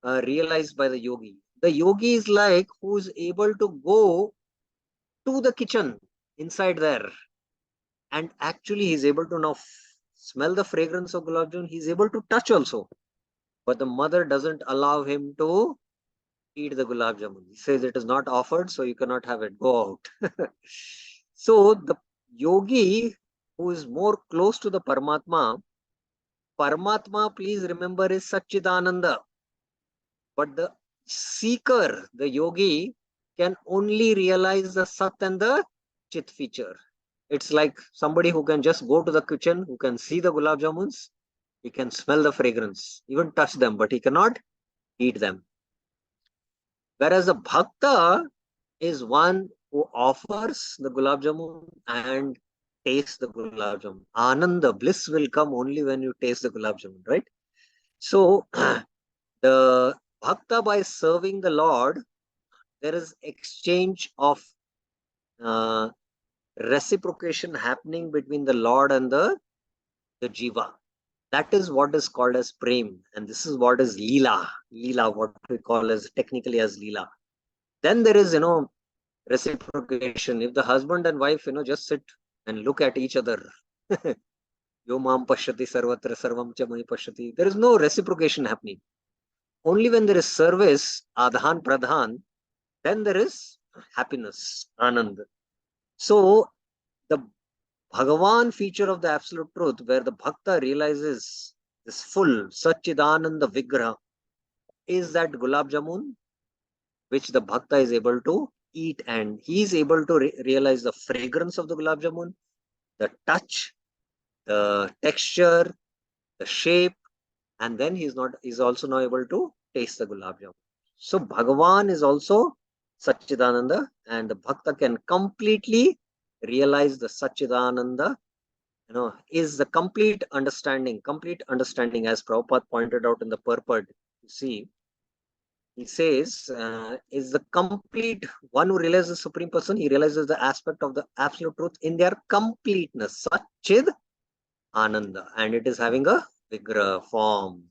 realized by the yogi. The yogi is like who is able to go to the kitchen inside there, and actually he is able to now smell the fragrance of gulab jamun. He is able to touch also, but the mother doesn't allow him to eat the gulab jamun. He says it is not offered, so you cannot have it. Go out. So the yogi who is more close to the Paramatma, please remember, is Satchidananda. But the seeker, the yogi, can only realize the Sat and the Chit feature. It's like somebody who can just go to the kitchen, who can see the gulab jamuns, he can smell the fragrance, even touch them, but he cannot eat them. Whereas a bhakta is one who offers the gulab jamun and tastes the gulab jamun. Ananda, bliss will come only when you taste the gulab jamun, right? So the bhakta, by serving the Lord, there is exchange of reciprocation happening between the Lord and the jiva. That is what is called as prem, and this is what is leela. Leela, what we call as technically as leela. Then there is, reciprocation. If the husband and wife, just sit and look at each other, yo mam pashyati sarvatra sarvam cha mahi pashyati, there is no reciprocation happening. Only when there is service, adhan pradhan, then there is happiness, anand. So the Bhagavan feature of the absolute truth, where the bhakta realizes this full Satchidananda Vigraha, is that gulab jamun, which the bhakta is able to eat, and he is able to realize the fragrance of the gulab jamun, the touch, the texture, the shape, and then he's also now able to taste the gulab jamun. So Bhagavan is also Satchidananda, and the bhakta can completely realize the Satchidananda, is the complete understanding, as Prabhupada pointed out in the purport. You see, He says, is the complete one who realizes the Supreme Person, he realizes the aspect of the absolute truth in their completeness. Satchid Ananda. And it is having a Vigraha form.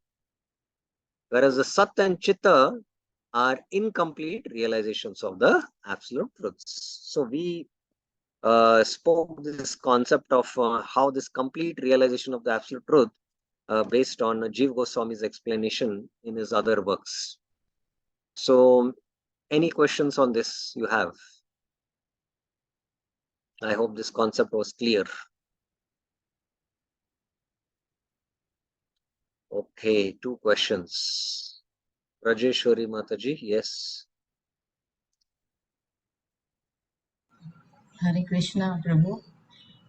Whereas the Sat and Chitta are incomplete realizations of the absolute truths. So we spoke this concept of how this complete realization of the absolute truth based on Jiva Goswami's explanation in his other works. So any questions on this you have? I hope this concept was clear. Okay, 2 questions. Rajeshwari Mataji, yes. Hare Krishna, Prabhu.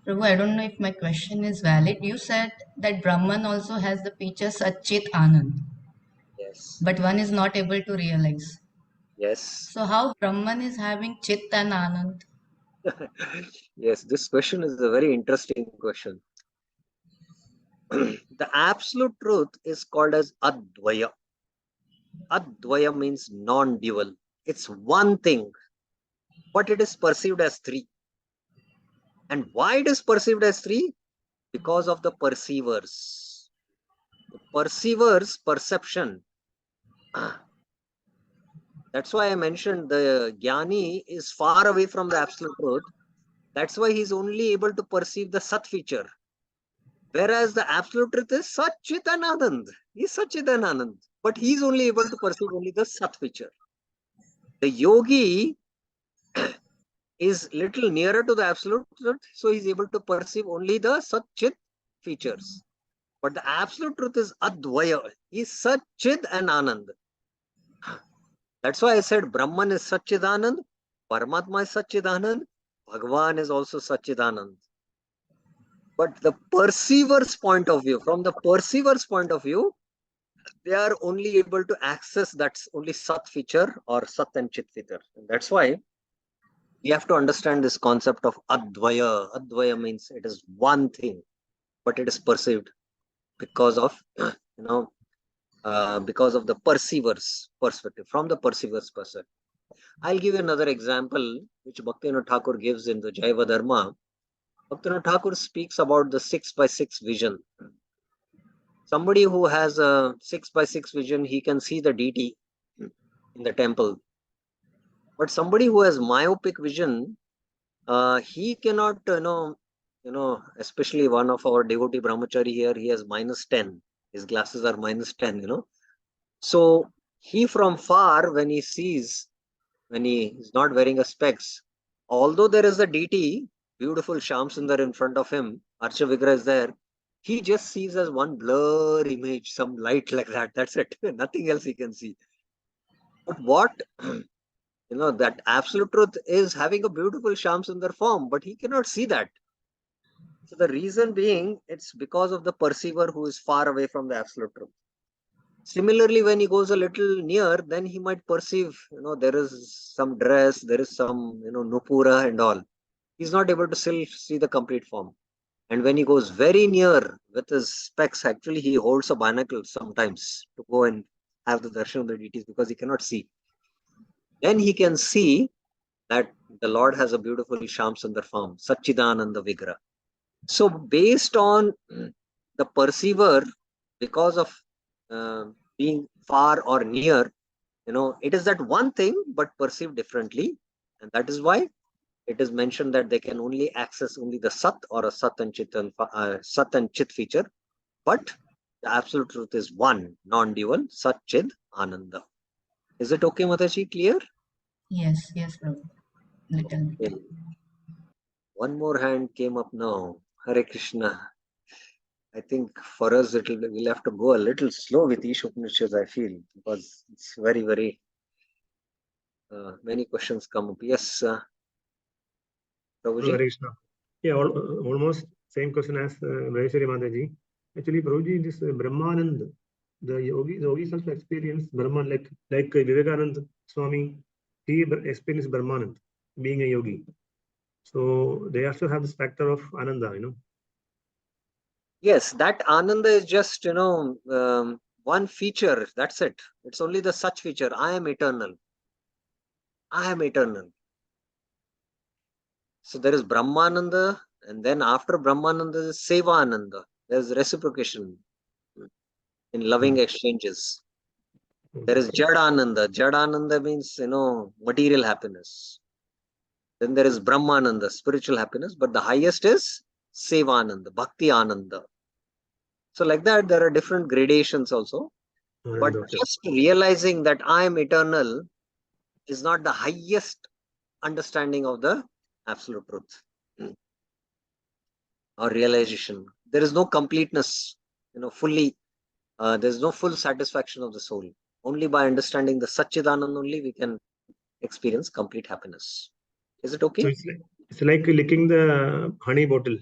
Prabhu, I don't know if my question is valid. You said that Brahman also has the feature Satchit Anand, Yes. but one is not able to realize. Yes. So how Brahman is having Chit and Anand? Yes, this question is a very interesting question. The absolute truth is called as Advaya. Advaya means non-dual. It's one thing, but it is perceived as 3. And why it is perceived as 3? Because of the perceivers. The perceivers' perception. That's why I mentioned the Jnani is far away from the absolute truth. That's why he's only able to perceive the Sat feature. Whereas the absolute truth is Satchitananand. He's Satchitananand. But he's only able to perceive only the Sat feature. The yogi is little nearer to the absolute truth, so he's able to perceive only the Satchit features. But the absolute truth is Advaya. He's Satchid and Anand. That's why I said Brahman is Satchidanand, Paramatma is Satchidanand, Bhagavan is also Satchidanand. But the perceiver's point of view, from the perceiver's point of view, they are only able to access that only Sat feature or Sat and Chit feature. And that's why we have to understand this concept of Advaya. Advaya means it is one thing, but it is perceived because of, because of the perceiver's perspective, from the perceiver's perspective. I'll give you another example, which Bhaktivinoda Thakur gives in the Jaiva Dharma. Bhaktivinoda Thakur speaks about the 6x6 vision. Somebody who has a 6x6 vision, he can see the deity in the temple. But somebody who has myopic vision, he cannot, especially one of our devotee brahmachari here, he has -10. His glasses are -10, So he from far, when he sees, when he is not wearing a specs, although there is a deity, beautiful Shyam Sundar in front of him, Archa Vigraha is there, he just sees as one blur image, some light like that. That's it. Nothing else he can see. But what, that absolute truth is having a beautiful Shyam Sundar form, but he cannot see that. So the reason being, it's because of the perceiver who is far away from the absolute truth. Similarly, when he goes a little near, then he might perceive, there is some dress, there is some, nupura and all. He's not able to still see the complete form. And when he goes very near with his specs, actually he holds a binocle sometimes to go and have the darshan of the deities because he cannot see. Then he can see that the Lord has a beautiful Shyam Sundar form, Satchidananda Vigraha. So based on the perceiver, because of being far or near, it is that one thing, but perceived differently. And that is why it is mentioned that they can only access only the Sat or a Sat and Chit feature. But the absolute truth is one, non-dual, Sat Chid Ananda. Is it okay, Mataji? Clear? Yes, Prabhu. Little bit. Okay. One more hand came up now. Hare Krishna. I think for us, we'll have to go a little slow with Isopanisad, I feel, because it's very, very, many questions come up. Yes, Prabhuji? Hare Krishna. Yeah, almost same question as Maheshwari Mataji. Actually, Prabhuji, this Brahmanand, the yogis also experience Brahman, like Vivekananda Swami, he experienced Brahmanand, being a yogi. So they also have this factor of Ananda, Yes, that Ananda is just, one feature, that's it. It's only the such feature. I am eternal. I am eternal. So there is Brahmananda, and then after Brahmananda is Sevananda. There's reciprocation in loving exchanges. There is Jadananda. Jadananda means, material happiness. Then there is Brahmananda, spiritual happiness, but the highest is Sevananda, Bhakti Ananda. So like that, there are different gradations also. But just realizing that I am eternal is not the highest understanding of the absolute truth or realization. There is no completeness, fully. There's no full satisfaction of the soul. Only by understanding the Satchidanand only we can experience complete happiness. Is it okay? So it's like licking the honey bottle.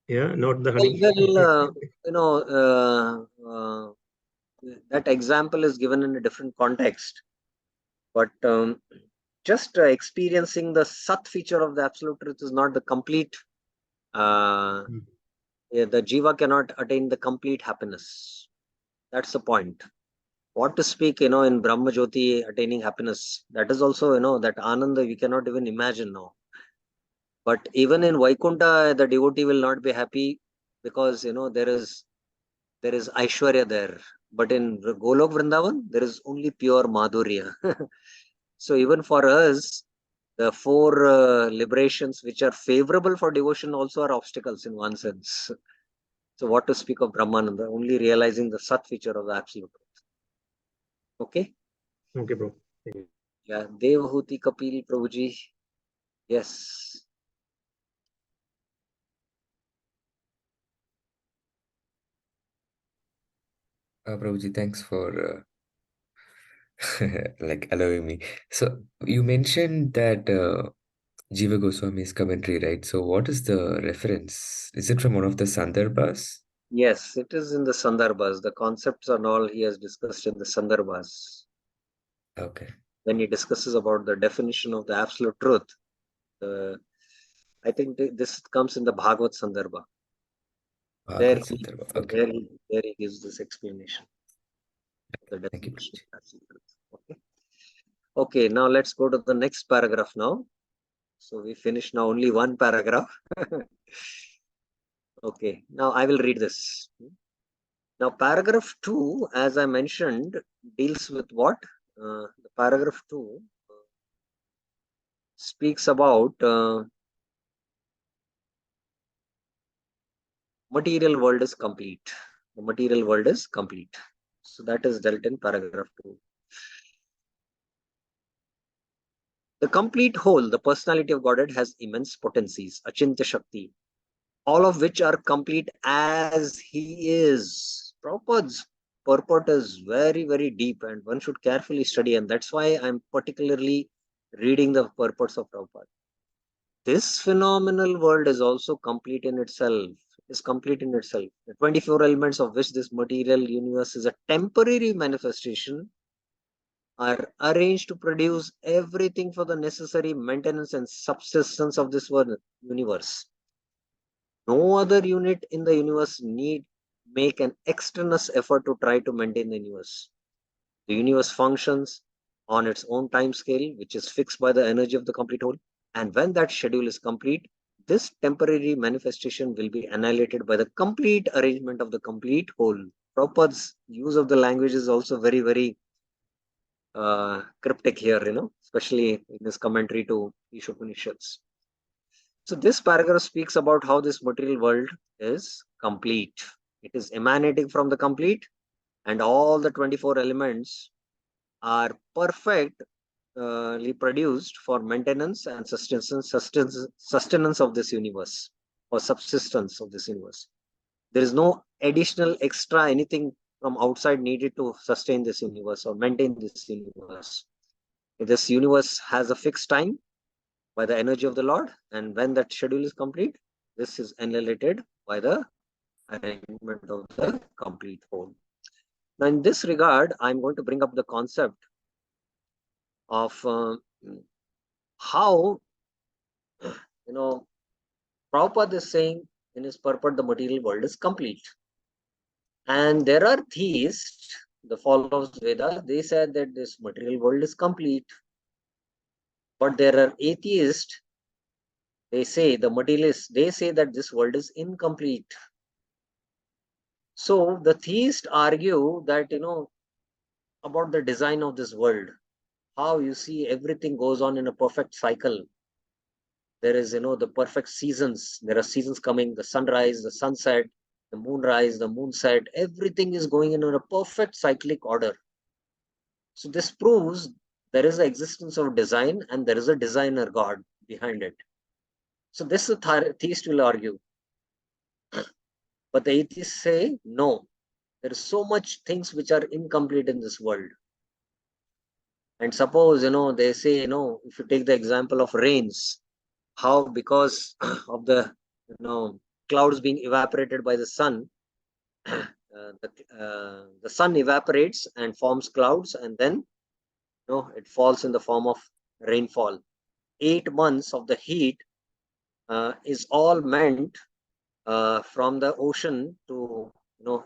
Yeah, not the honey. Well, that example is given in a different context. But just experiencing the Sat feature of the absolute truth is not the complete. The Jiva cannot attain the complete happiness. That's the point. What to speak, in Brahma Jyoti attaining happiness. That is also, that Ananda we cannot even imagine now. But even in Vaikunta, the devotee will not be happy because, there is Aishwarya there. But in Golok Vrindavan, there is only pure Madhurya. So even for us, the four liberations which are favorable for devotion also are obstacles in one sense. So what to speak of Brahmananda? Only realizing the Sat feature of the absolute truth. Okay? Okay, bro. Thank you. Yeah, Devahuti Kapil Prabhuji. Yes. Prabhuji, thanks for like allowing me. So you mentioned that Jiva Goswami's commentary, right? So what is the reference? Is it from one of the Sandarbhas? Yes, it is in the Sandarbhas. The concepts and all he has discussed in the Sandarbhas. Okay. When he discusses about the definition of the absolute truth, I think this comes in the Bhagavad Sandarbha. There he gives this explanation. The definition of absolute truth. Okay, now let's go to the next paragraph now. So we finish now only one paragraph. Okay, now I will read this. Now, paragraph 2, as I mentioned, deals with what? The paragraph 2 speaks about material world is complete. The material world is complete. So that is dealt in paragraph 2. The complete whole, the personality of Godhead, has immense potencies, Achintya Shakti, all of which are complete as he is. Prabhupada's purport is very, very deep and one should carefully study, and that's why I'm particularly reading the purports of Prabhupada. This phenomenal world is also complete in itself. The 24 elements of which this material universe is a temporary manifestation are arranged to produce everything for the necessary maintenance and subsistence of this universe. No other unit in the universe need make an extraneous effort to try to maintain the universe. The universe functions on its own time scale, which is fixed by the energy of the complete whole. And when that schedule is complete, this temporary manifestation will be annihilated by the complete arrangement of the complete whole. Prabhupada's use of the language is also very, very cryptic here, especially in his commentary to Isopanishads. So this paragraph speaks about how this material world is complete. It is emanating from the complete, and all the 24 elements are perfectly produced for maintenance and sustenance of this universe, or subsistence of this universe. There is no additional extra anything from outside needed to sustain this universe or maintain this universe. This universe has a fixed time by the energy of the Lord, and when that schedule is complete, this is annihilated by the arrangement of the complete whole. Now, in this regard, I'm going to bring up the concept of how, Prabhupada is saying in his purport, the material world is complete. And there are theists, the followers of Vedas, they said that this material world is complete. But there are atheists, they say, the materialists, they say that this world is incomplete. So the theists argue that, about the design of this world, how you see everything goes on in a perfect cycle. There is, the perfect seasons. There are seasons coming, the sunrise, the sunset, the moonrise, the moonset, everything is going in a perfect cyclic order. So this proves there is an existence of design and there is a designer God behind it. So this the theist will argue. But the atheists say, no, there is so much things which are incomplete in this world. And suppose, they say, if you take the example of rains, how because of the, clouds being evaporated by the sun, the sun evaporates and forms clouds, and then, it falls in the form of rainfall. 8 months of the heat is all meant from the ocean to,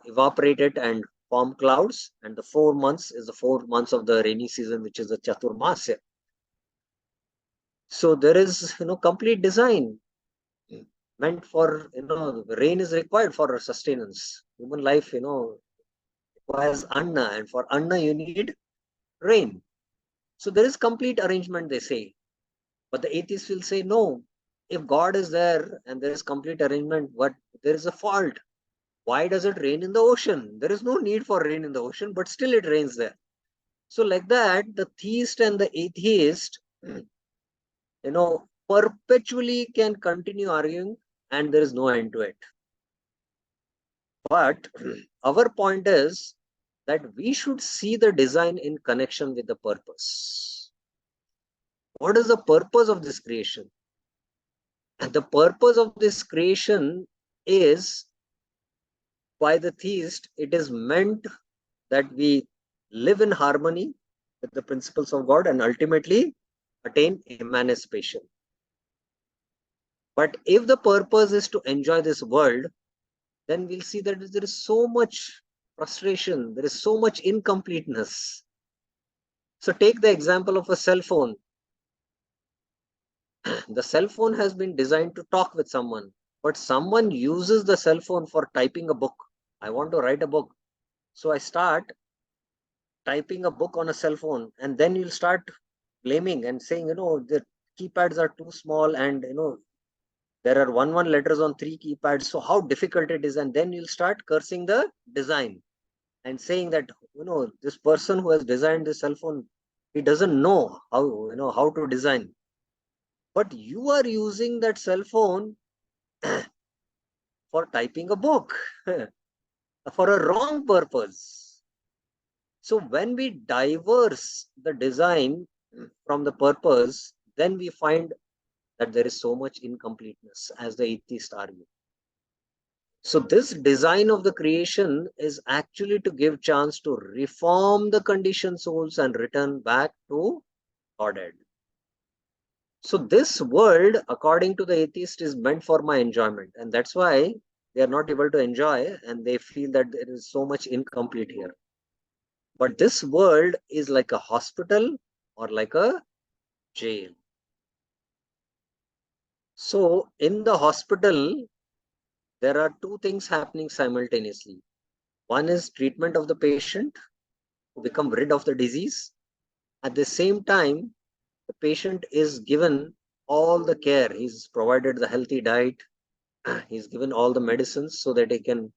evaporate it and form clouds, and the 4 months is the 4 months of the rainy season, which is the Chaturmasya. So there is, complete design meant for, rain is required for sustenance. Human life, requires anna, and for anna you need rain. So there is complete arrangement, they say. But the atheists will say, no, if God is there and there is complete arrangement, but there is a fault. Why does it rain in the ocean? There is no need for rain in the ocean, but still it rains there. So like that, the theist and the atheist, perpetually can continue arguing and there is no end to it. But our point is that we should see the design in connection with the purpose. What is the purpose of this creation? And the purpose of this creation is, by the theist, it is meant that we live in harmony with the principles of God and ultimately attain emancipation. But if the purpose is to enjoy this world, then we'll see that there is so much frustration, there is so much incompleteness. So take the example of a cell phone. The cell phone has been designed to talk with someone, but someone uses the cell phone for typing a book. I want to write a book. So I start typing a book on a cell phone, and then you'll start blaming and saying, the keypads are too small, and there are one letters on 3 keypads, so how difficult it is. And then you'll start cursing the design and saying that, this person who has designed this cell phone, he doesn't know how to design. But you are using that cell phone for typing a book for a wrong purpose. So when we diverse the design from the purpose, then we find that there is so much incompleteness, as the atheists argue. So this design of the creation is actually to give chance to reform the conditioned souls and return back to Godhead. So this world, according to the atheist, is meant for my enjoyment. And that's why they are not able to enjoy, and they feel that there is so much incomplete here. But this world is like a hospital or like a jail. So in the hospital, there are 2 things happening simultaneously. One is treatment of the patient to become rid of the disease. At the same time, the patient is given all the care. He's provided the healthy diet. He's given all the medicines so that he can.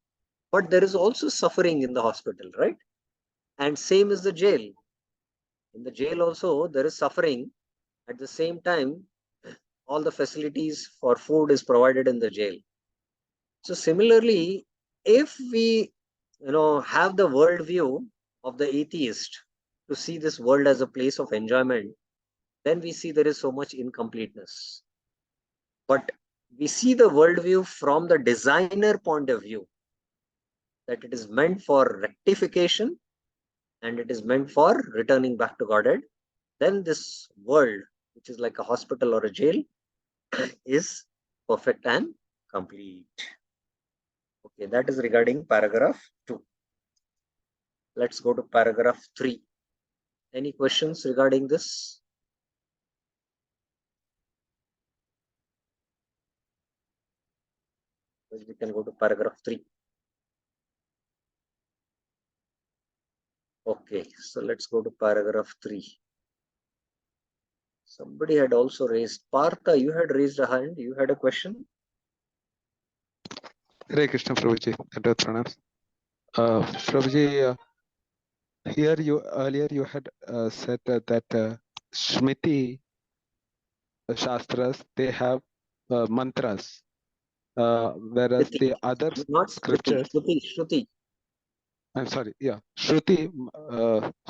But there is also suffering in the hospital, right? And same is the jail. In the jail also, there is suffering. At the same time, all the facilities for food is provided in the jail. So similarly, if we, have the worldview of the atheist to see this world as a place of enjoyment, then we see there is so much incompleteness. But we see the worldview from the designer point of view, that it is meant for rectification and it is meant for returning back to Godhead. Then this world, which is like a hospital or a jail, is perfect and complete. Okay, that is regarding paragraph 2. Let's go to paragraph 3. Any questions regarding this? We can go to paragraph 3. Okay, so let's go to paragraph 3. Somebody had also raised. Partha, you had raised a hand. You had a question? Hare Krishna Prabhuji. Pranams. Prabhuji, here earlier you had said that Shmiti Shastras, they have mantras, whereas Shruti. the other Not scriptures, Shruti. I'm sorry, yeah, Shruti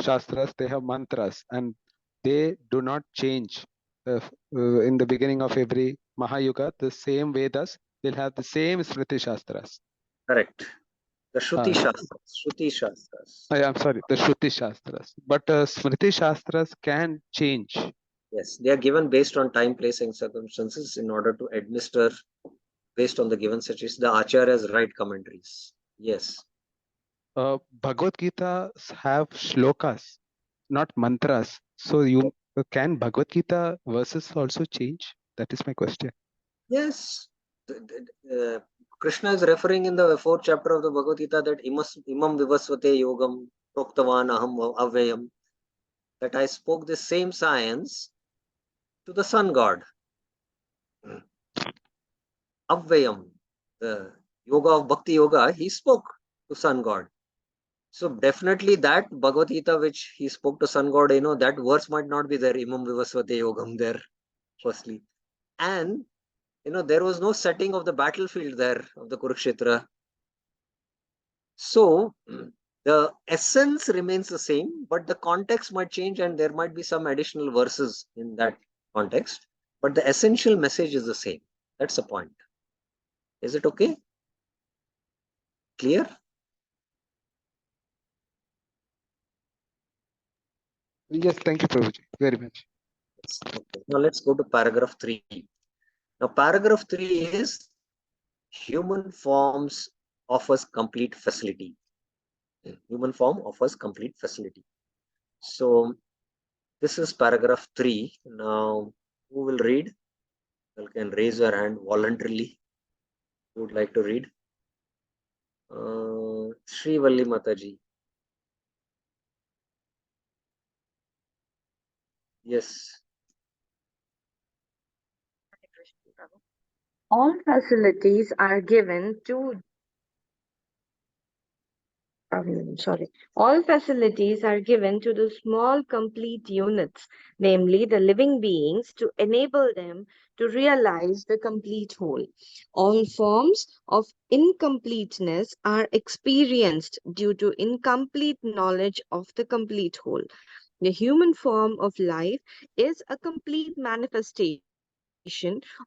Shastras, they have mantras and they do not change. In the beginning of every Mahayuga, the same Vedas will have the same Smriti Shastras. Correct. The Shruti Shastras. I'm sorry, the Shruti Shastras. But Smriti Shastras can change. Yes, they are given based on time, place, and circumstances in order to administer based on the given situations. The Acharya's write commentaries. Yes. Bhagavad Gita have shlokas, not mantras. So you can Bhagavad Gita verses also change? That is my question. Yes. Krishna is referring in the 4th chapter of the Bhagavad Gita that imam vivasvate yogam proktavan aham avyayam, that I spoke the same science to the sun god. Avyayam, the yoga of bhakti yoga, he spoke to sun god. So definitely that Bhagavad Gita which he spoke to sun god, that verse might not be there, imam vivasvate yogam there, firstly. And there was no setting of the battlefield there of the Kurukshetra. So the essence remains the same, but the context might change and there might be some additional verses in that context. But the essential message is the same. That's the point. Is it okay? Clear? Yes, thank you, Prabhuji, very much. Okay. Now let's go to paragraph 3. Now paragraph 3 is human forms offers complete facility. Human form offers complete facility. So this is paragraph 3. Now who will read? You can raise your hand voluntarily. Who would like to read? Sri Valli Mataji. Yes. All facilities are given to All facilities are given to the small complete units, namely the living beings, to enable them to realize the complete whole. All forms of incompleteness are experienced due to incomplete knowledge of the complete whole. The human form of life is a complete manifestation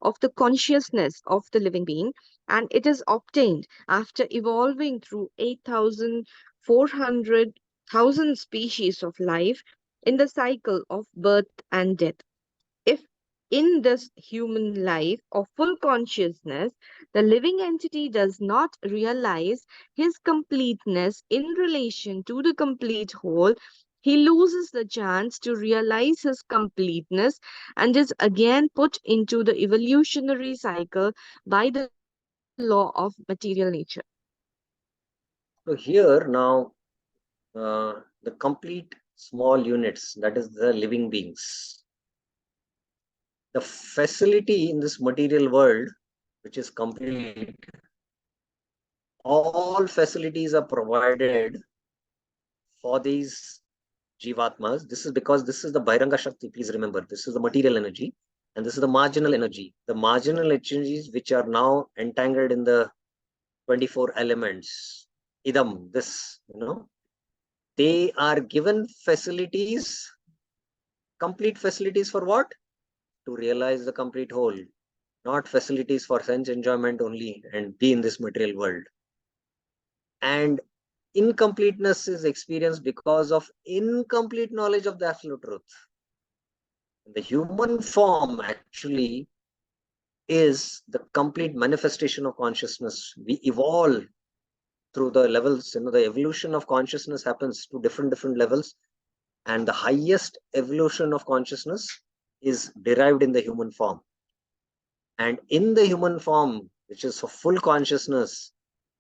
of the consciousness of the living being, and it is obtained after evolving through 8,400,000 species of life in the cycle of birth and death. If in this human life of full consciousness, the living entity does not realize his completeness in relation to the complete whole, he loses the chance to realize his completeness and is again put into the evolutionary cycle by the law of material nature. So here now the complete small units, that is the living beings. The facility in this material world, which is complete, all facilities are provided for these Jivatmas. This is because this is the Bhairanga Shakti. Please remember, this is the material energy and this is the marginal energy. The marginal energies which are now entangled in the 24 elements, idam, this, they are given facilities, complete facilities for what? To realize the complete whole, not facilities for sense enjoyment only and be in this material world. And incompleteness is experienced because of incomplete knowledge of the absolute truth. The human form actually is the complete manifestation of consciousness. We evolve through the levels, the evolution of consciousness happens to different levels, and the highest evolution of consciousness is derived in the human form. And in the human form, which is for full consciousness,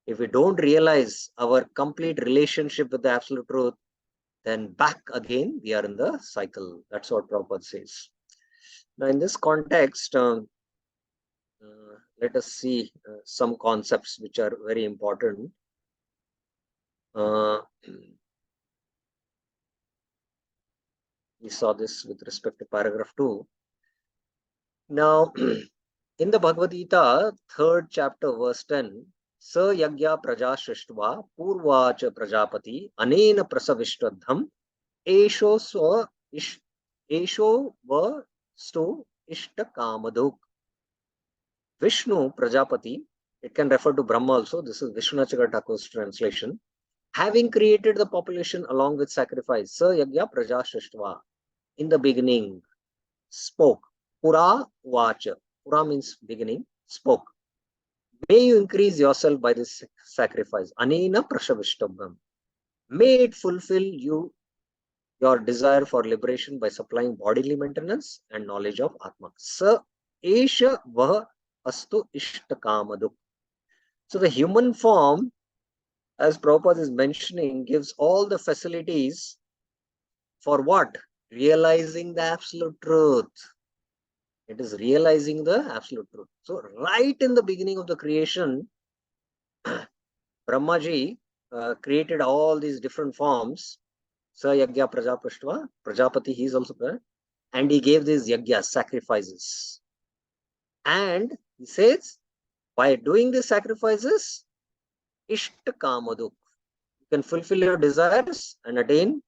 if we don't realize our complete relationship with the absolute truth, then back again we are in the cycle. That's what Prabhupada says. Now, in this context, let us see some concepts which are very important. We saw this with respect to paragraph 2. Now, in the Bhagavad Gita, 3rd chapter, verse 10, Sa yagya praja srishtva purvacha prajapati anena prasavishtadham esho va stu ishta kamaduk. Vishnu Prajapati, it can refer to Brahma also. This is Vishwanath Thakur's translation. Having created the population along with sacrifice, Sa yagya praja srishtva, in the beginning, spoke. Pura vacha. Pura means beginning, spoke. May you increase yourself by this sacrifice. Anena prashavishtabham. May it fulfill your desire for liberation by supplying bodily maintenance and knowledge of Atma. Sa esha va astu ishtakamaduk. So the human form, as Prabhupada is mentioning, gives all the facilities for what? Realizing the absolute truth. It is realizing the absolute truth. So right in the beginning of the creation, Brahmaji created all these different forms. Sa yagya prajapashtva, Prajapati, he is also there, and he gave these yagyas, sacrifices. And he says, by doing these sacrifices, ishta kamaduk, you can fulfill your desires and attain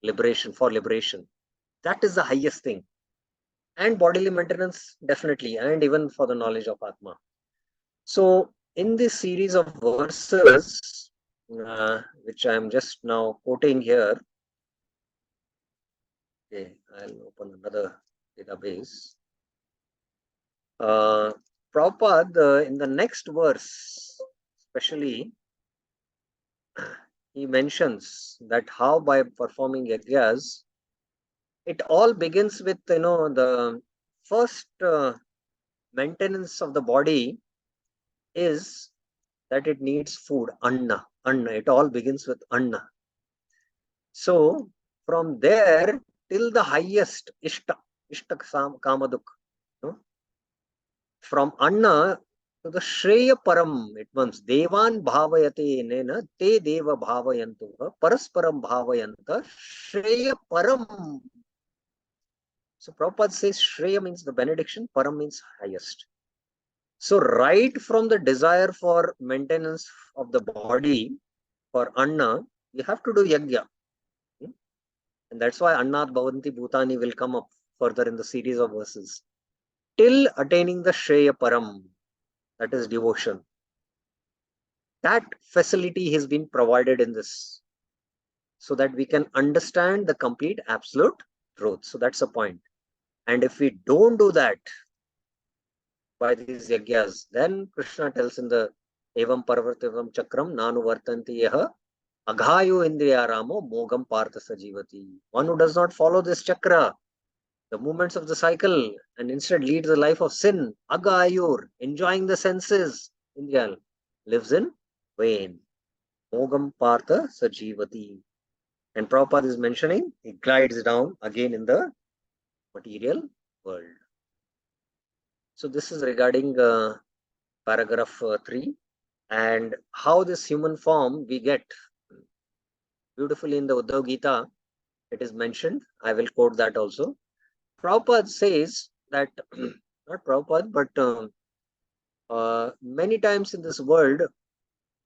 liberation, for liberation. That is the highest thing. And bodily maintenance, definitely, and even for the knowledge of Atma. So, in this series of verses, which I am just now quoting here, okay, I'll open another database. Prabhupada, in the next verse, especially, he mentions that how by performing yagyas, it all begins with, the first maintenance of the body is that it needs food, anna. It all begins with anna. So from there till the highest ishta kamaduk, from anna to the shreya param, it means devan bhavayate nena te deva bhavayantu parasparam bhavayanta shreya param. So Prabhupada says shreya means the benediction, param means highest. So right from the desire for maintenance of the body, for anna, you have to do yagya. And that's why annat bhavanti bhutani will come up further in the series of verses. Till attaining the shreya param, that is devotion. That facility has been provided in this, so that we can understand the complete absolute truth. So that's the point. And if we don't do that by these yagyas, then Krishna tells in the Evam Parvartivam Chakram Nanu Vartanti Yaha Aghayo Indriyaramo Mogam Partha Sajivati. One who does not follow this chakra, the movements of the cycle, and instead leads a life of sin, Agayur, enjoying the senses, Indriyal, lives in vain. Mogam Partha Sajivati. And Prabhupada is mentioning, he glides down again in the material world. So this is regarding paragraph 3 and how this human form we get. Beautifully in the Uddhav Gita, it is mentioned. I will quote that also. Prabhupada says that, not Prabhupada, but many times in this world,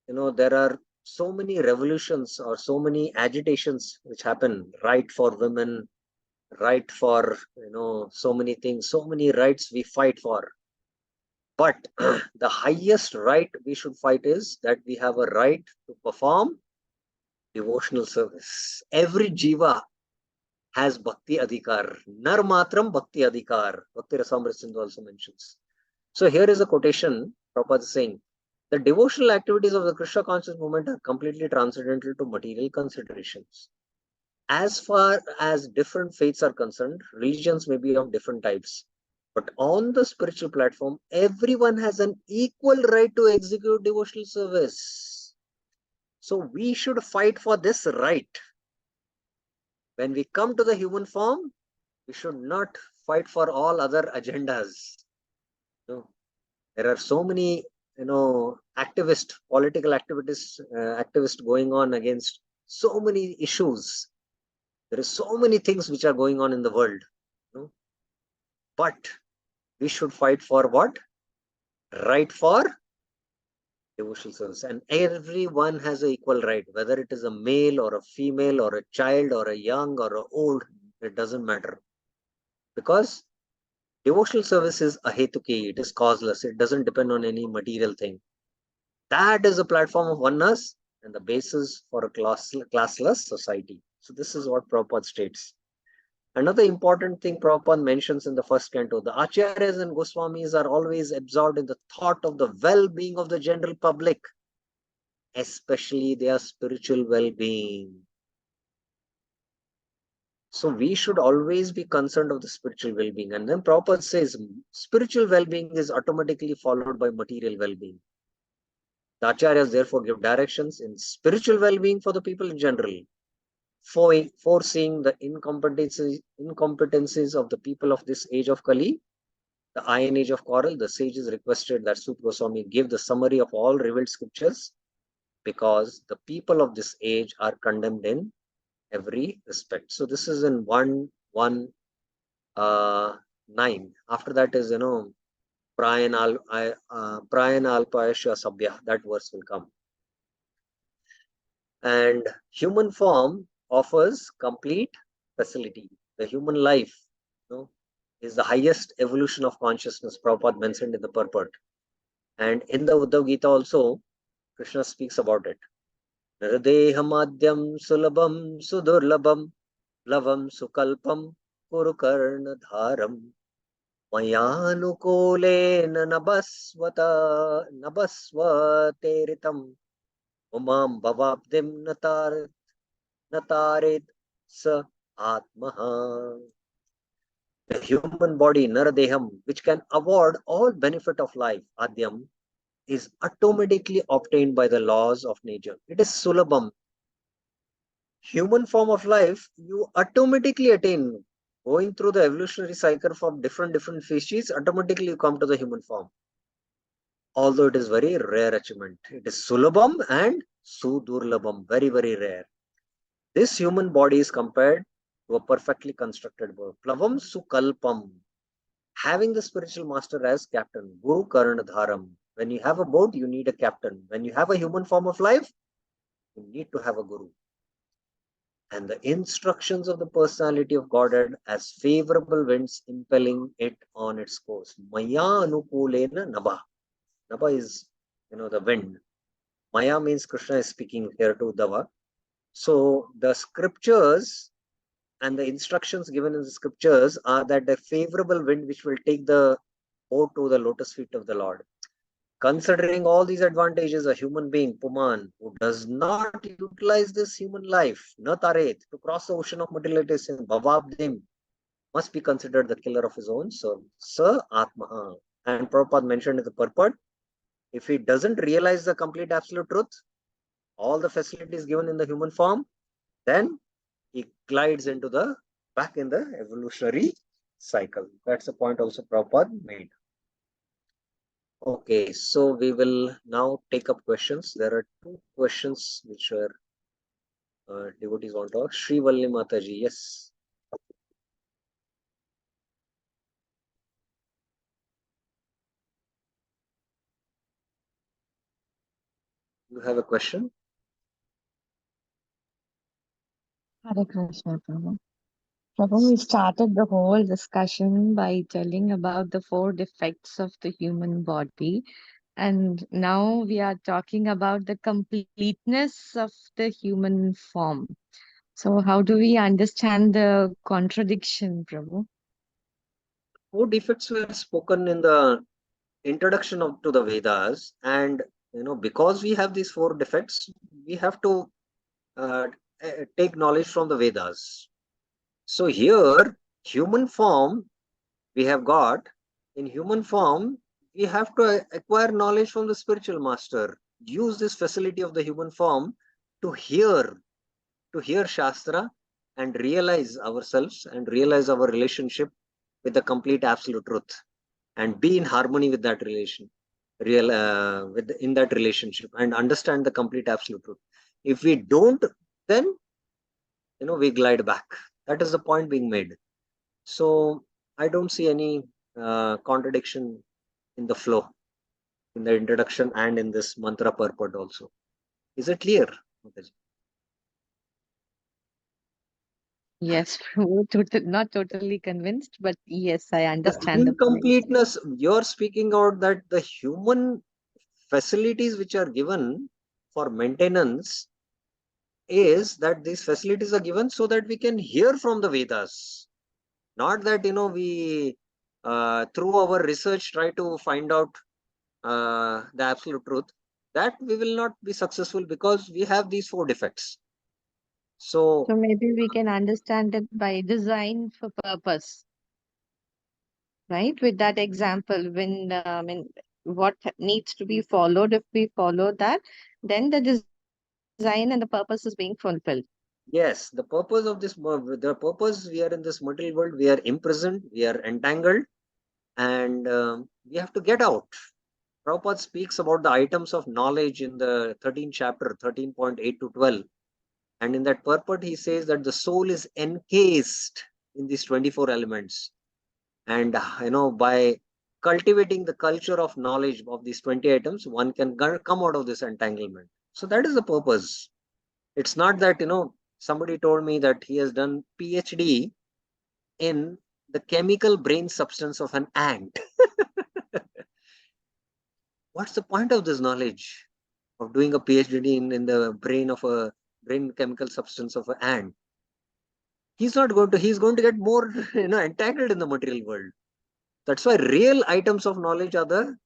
there are so many revolutions or so many agitations which happen, right for women, right for, so many things, so many rights we fight for. But the highest right we should fight is that we have a right to perform devotional service. Every jiva has bhakti adhikar. Nar matram bhakti adhikar. Bhakti Rasamrita Sindhu also mentions. So here is a quotation, Prabhupada is saying, The devotional activities of the Krishna conscious movement are completely transcendental to material considerations. As far as different faiths are concerned, religions may be of different types. But on the spiritual platform, everyone has an equal right to execute devotional service. So we should fight for this right. When we come to the human form, we should not fight for all other agendas. No. There are so many, political activists going on against so many issues. There is so many things which are going on in the world. But we should fight for what? Right for devotional service. And everyone has an equal right, whether it is a male or a female or a child or a young or a old, it doesn't matter. Because devotional service is ahetuki, it is causeless, it doesn't depend on any material thing. That is a platform of oneness and the basis for a classless society. So this is what Prabhupada states. Another important thing Prabhupada mentions in the first canto, the Acharyas and Goswamis are always absorbed in the thought of the well-being of the general public, especially their spiritual well-being. So we should always be concerned of the spiritual well-being. And then Prabhupada says, spiritual well-being is automatically followed by material well-being. The Acharyas therefore give directions in spiritual well-being for the people in general, foreseeing the incompetencies of the people of this age of Kali, the Iron Age of Coral. The sages requested that Suta Goswami give the summary of all revealed scriptures, because the people of this age are condemned in every respect. So this is in 1:9. After that is, Prayan Alpayasha Sabhya, that verse will come. And human form offers complete facility. The human life, is the highest evolution of consciousness, Prabhupada mentioned in the purport. And in the Uddhav Gita also, Krishna speaks about it. Naradehamadhyam sulabam sudurlabam lavam sukalpam kurukarna dharam mayanukole nabasvateritam umam bhavabdim nataret sa atmaha. The human body, Naradeham, which can award all benefit of life, Adhyam, is automatically obtained by the laws of nature. It is Sulabam. Human form of life, you automatically attain. Going through the evolutionary cycle from different species, automatically you come to the human form. Although it is very rare achievement. It is Sulabam and Sudurlabam, very, very rare. This human body is compared to a perfectly constructed boat. Plavam Sukalpam. Having the spiritual master as captain. Guru Karna Dharam. When you have a boat, you need a captain. When you have a human form of life, you need to have a guru. And the instructions of the personality of Godhead as favorable winds impelling it on its course. Maya anukulena nabha. Nabha is, the wind. Maya means Krishna is speaking here to Uddhava. So the scriptures and the instructions given in the scriptures are that the favorable wind which will take the boat to the lotus feet of the Lord. Considering all these advantages, a human being, Puman, who does not utilize this human life, Nataret, to cross the ocean of materialization, Bhavabdim, must be considered the killer of his own soul. Sa Atmaha. And Prabhupada mentioned in the purport, if he doesn't realize the complete absolute truth, all the facilities given in the human form, then he glides into back in the evolutionary cycle. That's the point also Prabhupada made. Okay, so we will now take up questions. There are two questions which are devotees want to ask. Sri Valli Mataji, yes. You have a question? Hare Krishna, Prabhu. Prabhu, we started the whole discussion by telling about the 4 defects of the human body. And now we are talking about the completeness of the human form. So how do we understand the contradiction, Prabhu? 4 defects were spoken in the introduction to the Vedas, and because we have these 4 defects, we have to take knowledge from the Vedas. So here, human form we have got. In human form, we have to acquire knowledge from the spiritual master. Use this facility of the human form to hear Shastra and realize ourselves and realize our relationship with the complete absolute truth, and be in harmony with that relation, in that relationship, and understand the complete absolute truth. If we don't, then we glide back. That is the point being made. So I don't see any contradiction in the flow, in the introduction and in this mantra purport also. Is it clear, Mataji? Yes, not totally convinced, but yes, I The understand the point. incompleteness, you're speaking out that the human facilities which are given for maintenance is that these facilities are given so that we can hear from the Vedas. Not that, we through our research try to find out the absolute truth. That we will not be successful because we have these 4 defects. So maybe we can understand it by design for purpose, right? With that example, when what needs to be followed, if we follow that, then the design and the purpose is being fulfilled. yes, the purpose of this, the purpose, we are in this material world, we are imprisoned, we are entangled, and we have to get out. Prabhupada speaks about the items of knowledge in the 13th chapter, 13.8 to 12. And in that purport, he says that the soul is encased in these 24 elements. And, by cultivating the culture of knowledge of these 20 items, one can come out of this entanglement. So that is the purpose. It's not that, somebody told me that he has done PhD in the chemical brain substance of an ant. What's the point of this knowledge of doing a PhD in the brain of a brain chemical substance of an ant? He's going to get more entangled in the material world. That's why real items of knowledge are the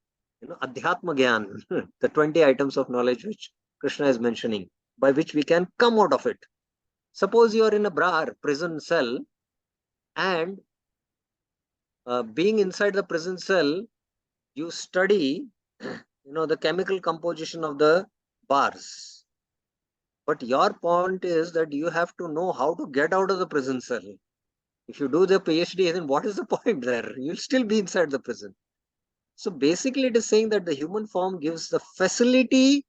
adhyatma gyan, the 20 items of knowledge which Krishna is mentioning, by which we can come out of it. Suppose you are in a prison cell, and being inside the prison cell, you study the chemical composition of the bars. But your point is that you have to know how to get out of the prison cell. If you do the PhD, then what is the point there? You'll still be inside the prison. So basically, it is saying that the human form gives the facility.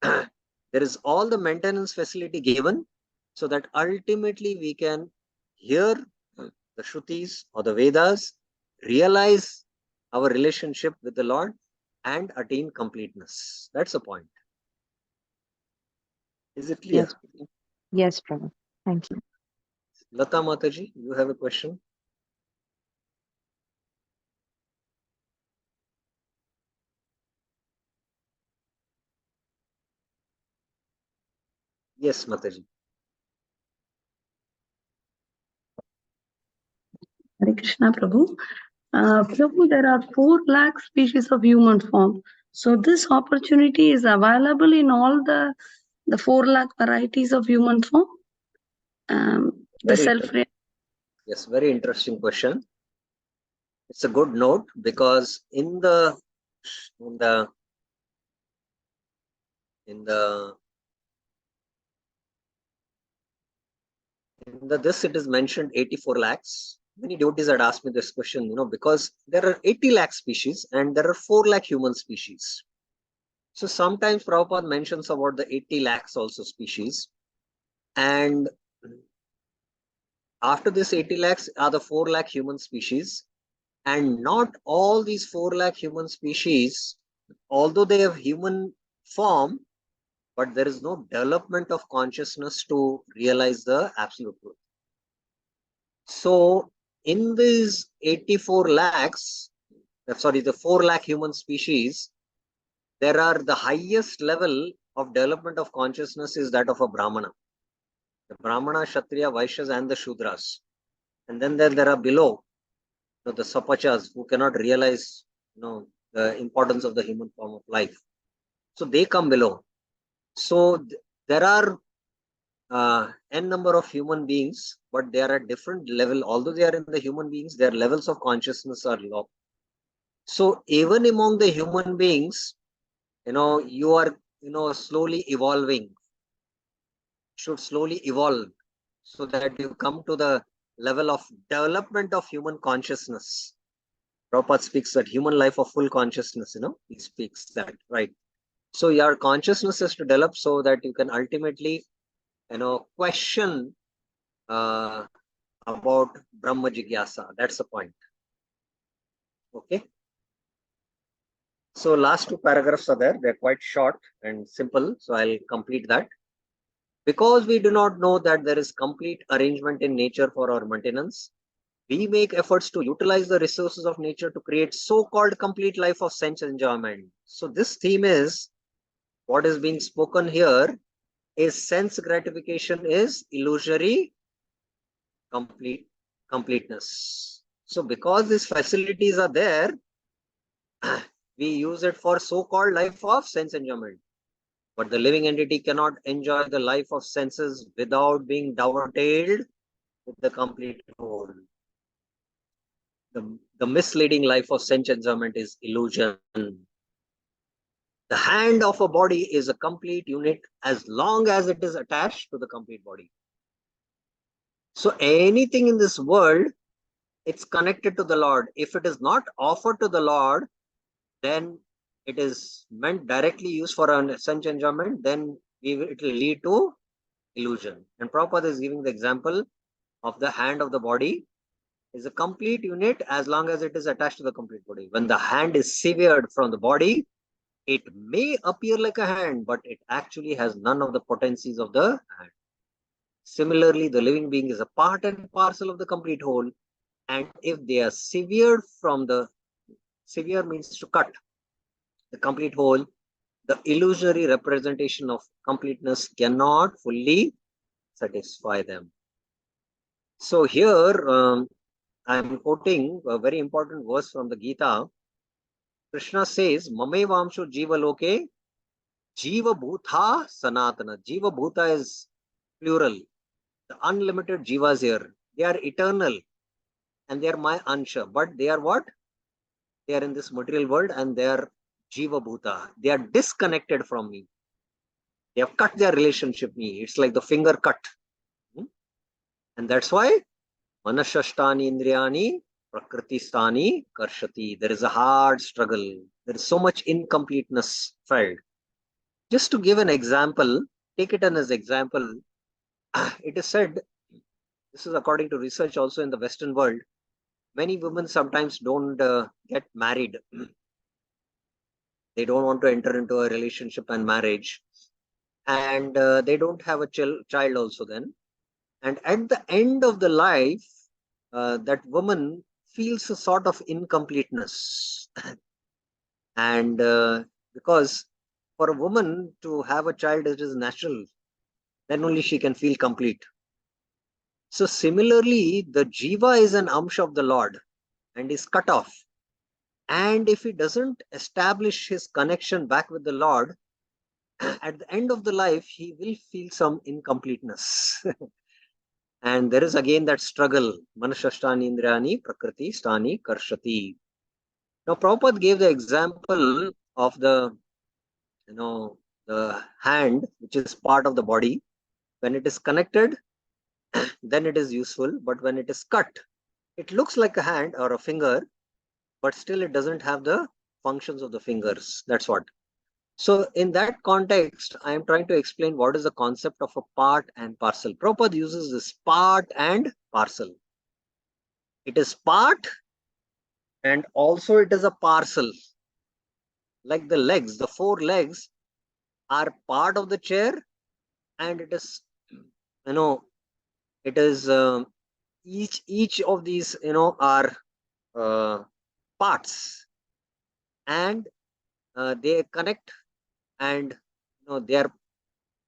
There is all the maintenance facility given, so that ultimately we can hear the Shrutis or the Vedas, realize our relationship with the Lord, and attain completeness. That's the point. Is it clear? Yes, Prabhu. Thank you. Lata Mataji, you have a question? Yes, Mataji. Hare Krishna, Prabhu. Prabhu, there are 4 lakh species of human form. So this opportunity is available in all the 4 lakh varieties of human form. The self. Yes, very interesting question. It's a good note, because in this it is mentioned 84 lakhs. Many devotees had asked me this question, because there are 80 lakh species and there are 4 lakh human species. So sometimes Prabhupada mentions about the 80 lakhs also species. And after this 80 lakhs are the 4 lakh human species. And not all these 4 lakh human species, although they have human form, but there is no development of consciousness to realize the absolute truth. So in these 84 lakhs, the 4 lakh human species, there are the highest level of development of consciousness is that of a Brahmana. The Brahmana, Kshatriya, Vaishyas and the Shudras. And then there are below the Sapachas who cannot realize the importance of the human form of life. So they come below. So there are n number of human beings, but they are at different level. Although they are in the human beings, their levels of consciousness are low. So even among the human beings, you are, slowly evolving, should slowly evolve so that you come to the level of development of human consciousness. Prabhupada speaks that human life of full consciousness, he speaks that, right? So your consciousness is to develop so that you can ultimately, question about Brahma Jigyasa. That's the point. Okay. So last two paragraphs are there. They're quite short and simple. So I'll complete that. Because we do not know that there is complete arrangement in nature for our maintenance, we make efforts to utilize the resources of nature to create so-called complete life of sense enjoyment. So this theme is, what is being spoken here is sense gratification is illusory completeness. So because these facilities are there, we use it for so-called life of sense enjoyment. But the living entity cannot enjoy the life of senses without being dovetailed with the complete whole. The misleading life of sense enjoyment is illusion. The hand of a body is a complete unit as long as it is attached to the complete body. So anything in this world, it's connected to the Lord. If it is not offered to the Lord, then it is meant directly used for an sense enjoyment, then it will lead to illusion. And Prabhupada is giving the example of the hand of the body is a complete unit as long as it is attached to the complete body. When the hand is severed from the body, it may appear like a hand, but it actually has none of the potencies of the hand. Similarly, the living being is a part and parcel of the complete whole. And if they are severed from the, sever means to cut, the complete whole, the illusory representation of completeness cannot fully satisfy them. So here, I am quoting a very important verse from the Gita. Krishna says, Mame Vamsho Jiva Loke, Jiva Bhutha Sanatana. Jiva Bhuta is plural. The unlimited Jivas here. They are eternal and they are my Ansha. But they are what? They are in this material world and they are Jiva Bhuta. They are disconnected from me. They have cut their relationship with me. It's like the finger cut. And that's why Manashashtani Indriyani Prakriti Stani Karshati. There is a hard struggle. There is so much incompleteness felt. Just to give an example, take it as an example. It is said, this is according to research also in the Western world, many women sometimes don't get married. They don't want to enter into a relationship and marriage. And they don't have a child also then. And at the end of the life, that woman feels a sort of incompleteness. And because for a woman to have a child, it is natural. Then only she can feel complete. So similarly, the jiva is an amsha of the Lord and is cut off. And if he doesn't establish his connection back with the Lord, at the end of the life, he will feel some incompleteness. And there is again that struggle. Manashashtani Indriyani Prakriti Stani Karshati. Now, Prabhupada gave the example of the hand, which is part of the body. When it is connected, then it is useful. But when it is cut, it looks like a hand or a finger, but still it doesn't have the functions of the fingers. That's what. So in that context, I am trying to explain what is the concept of a part and parcel. Prabhupada uses this part and parcel. It is part and also it is a parcel. Like the legs, the four legs are part of the chair, and it is, it is each of these, are parts, and they connect, and they are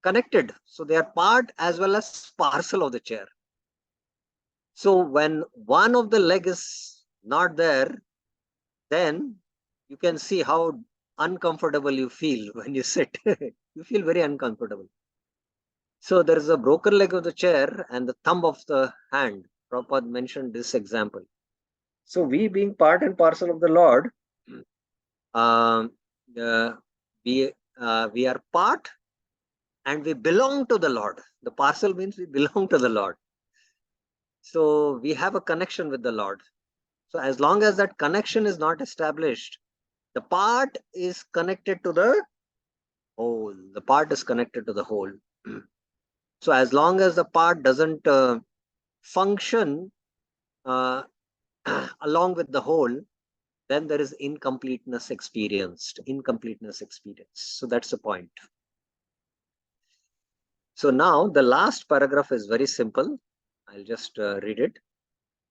connected. So they are part as well as parcel of the chair. So when one of the leg is not there, then you can see how uncomfortable you feel when you sit. You feel very uncomfortable. So there is a broken leg of the chair and the thumb of the hand. Prabhupada mentioned this example. So we being part and parcel of the Lord, we are part and we belong to the Lord. The parcel means we belong to the Lord. So we have a connection with the Lord. So as long as that connection is not established, the part is connected to the whole. The part is connected to the whole. So as long as the part doesn't function along with the whole, then there is incompleteness experienced. So that's the point. So now the last paragraph is very simple. I'll just read it.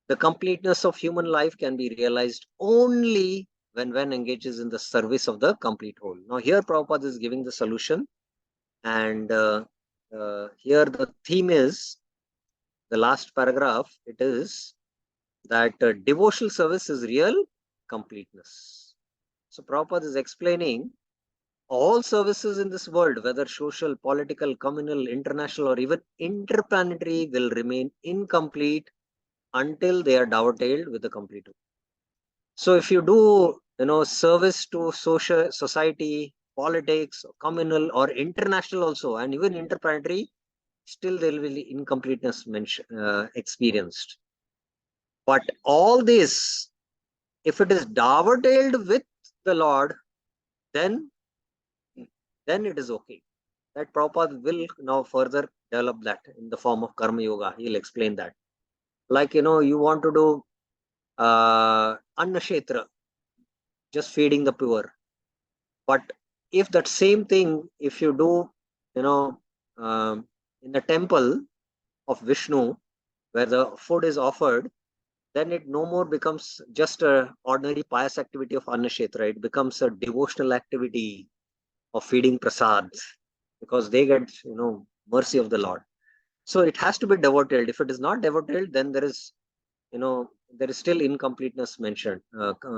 The completeness of human life can be realized only when one engages in the service of the complete whole. Now here Prabhupada is giving the solution, and here the theme is, the last paragraph, it is that devotional service is real completeness. So Prabhupada is explaining all services in this world, whether social, political, communal, international, or even interplanetary, will remain incomplete until they are dovetailed with the complete whole. So if you do, service to social, society, politics, communal or international also, and even interplanetary, still there will be incompleteness experienced. But all this, if it is dovetailed with the Lord, then it is okay. That Prabhupada will now further develop that in the form of Karma Yoga. He'll explain that. Like, you want to do Anna Kshetra, just feeding the poor. But if that same thing, if you do, in the temple of Vishnu, where the food is offered, then it no more becomes just an ordinary pious activity of Anna Kshetra. It becomes a devotional activity of feeding prasad, because they get, mercy of the Lord. So it has to be devoted. If it is not devoted, then there is, there is still incompleteness mentioned,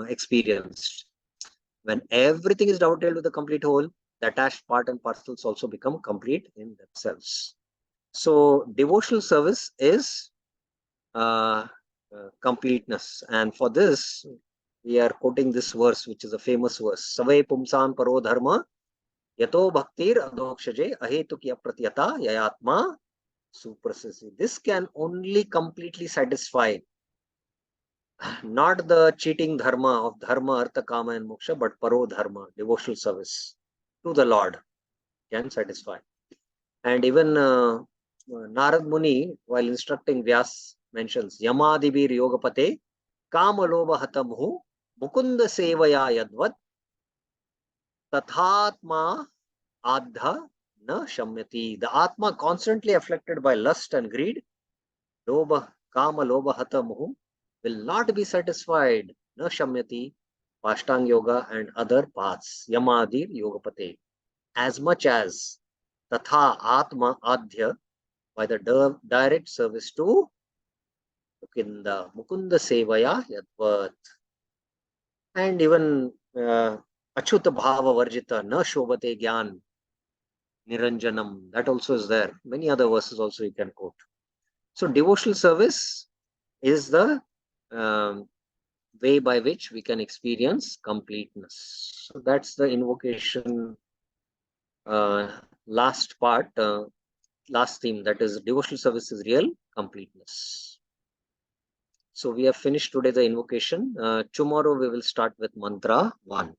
experienced. When everything is devoted with the complete whole, the attached part and parcels also become complete in themselves. So devotional service is completeness. And for this, we are quoting this verse, which is a famous verse. Savai pumsan paro dharma yato bhaktir adokshaje ahetukya pratyata yayatma suprasasi. This can only completely satisfy not the cheating dharma of dharma, artha, kama and moksha, but paro dharma, devotional service to the Lord can satisfy. And even Narad Muni, while instructing Vyas, mentions Yamadibir Yogapate Kama Loba Hatamhu Mukunda Sevaya Yadvat Tathatma Adha Na Shamyati. The Atma constantly afflicted by lust and greed, Loba Kama Loba Hatamhu, will not be satisfied. Na Shamyati, Pashtang Yoga and other paths. Yamadir Yogapate. As much as Tatha Atma Adhya, by the direct service to Mukunda Sevaya Yadvat. And even Achyuta Bhava Varjita Na Shobhate Gyan Niranjanam, that also is there. Many other verses also you can quote. So devotional service is the way by which we can experience completeness. So that's the invocation last part, last theme, that is devotional service is real completeness. So we have finished today the invocation. Tomorrow we will start with mantra 1.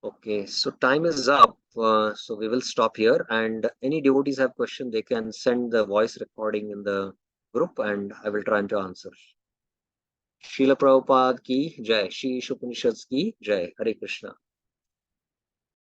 Okay, so time is up. So we will stop here, and any devotees have question, they can send the voice recording in the group and I will try to answer. Srila Prabhupada ki jai, Shri Isopanisad ki jai. Hare Krishna.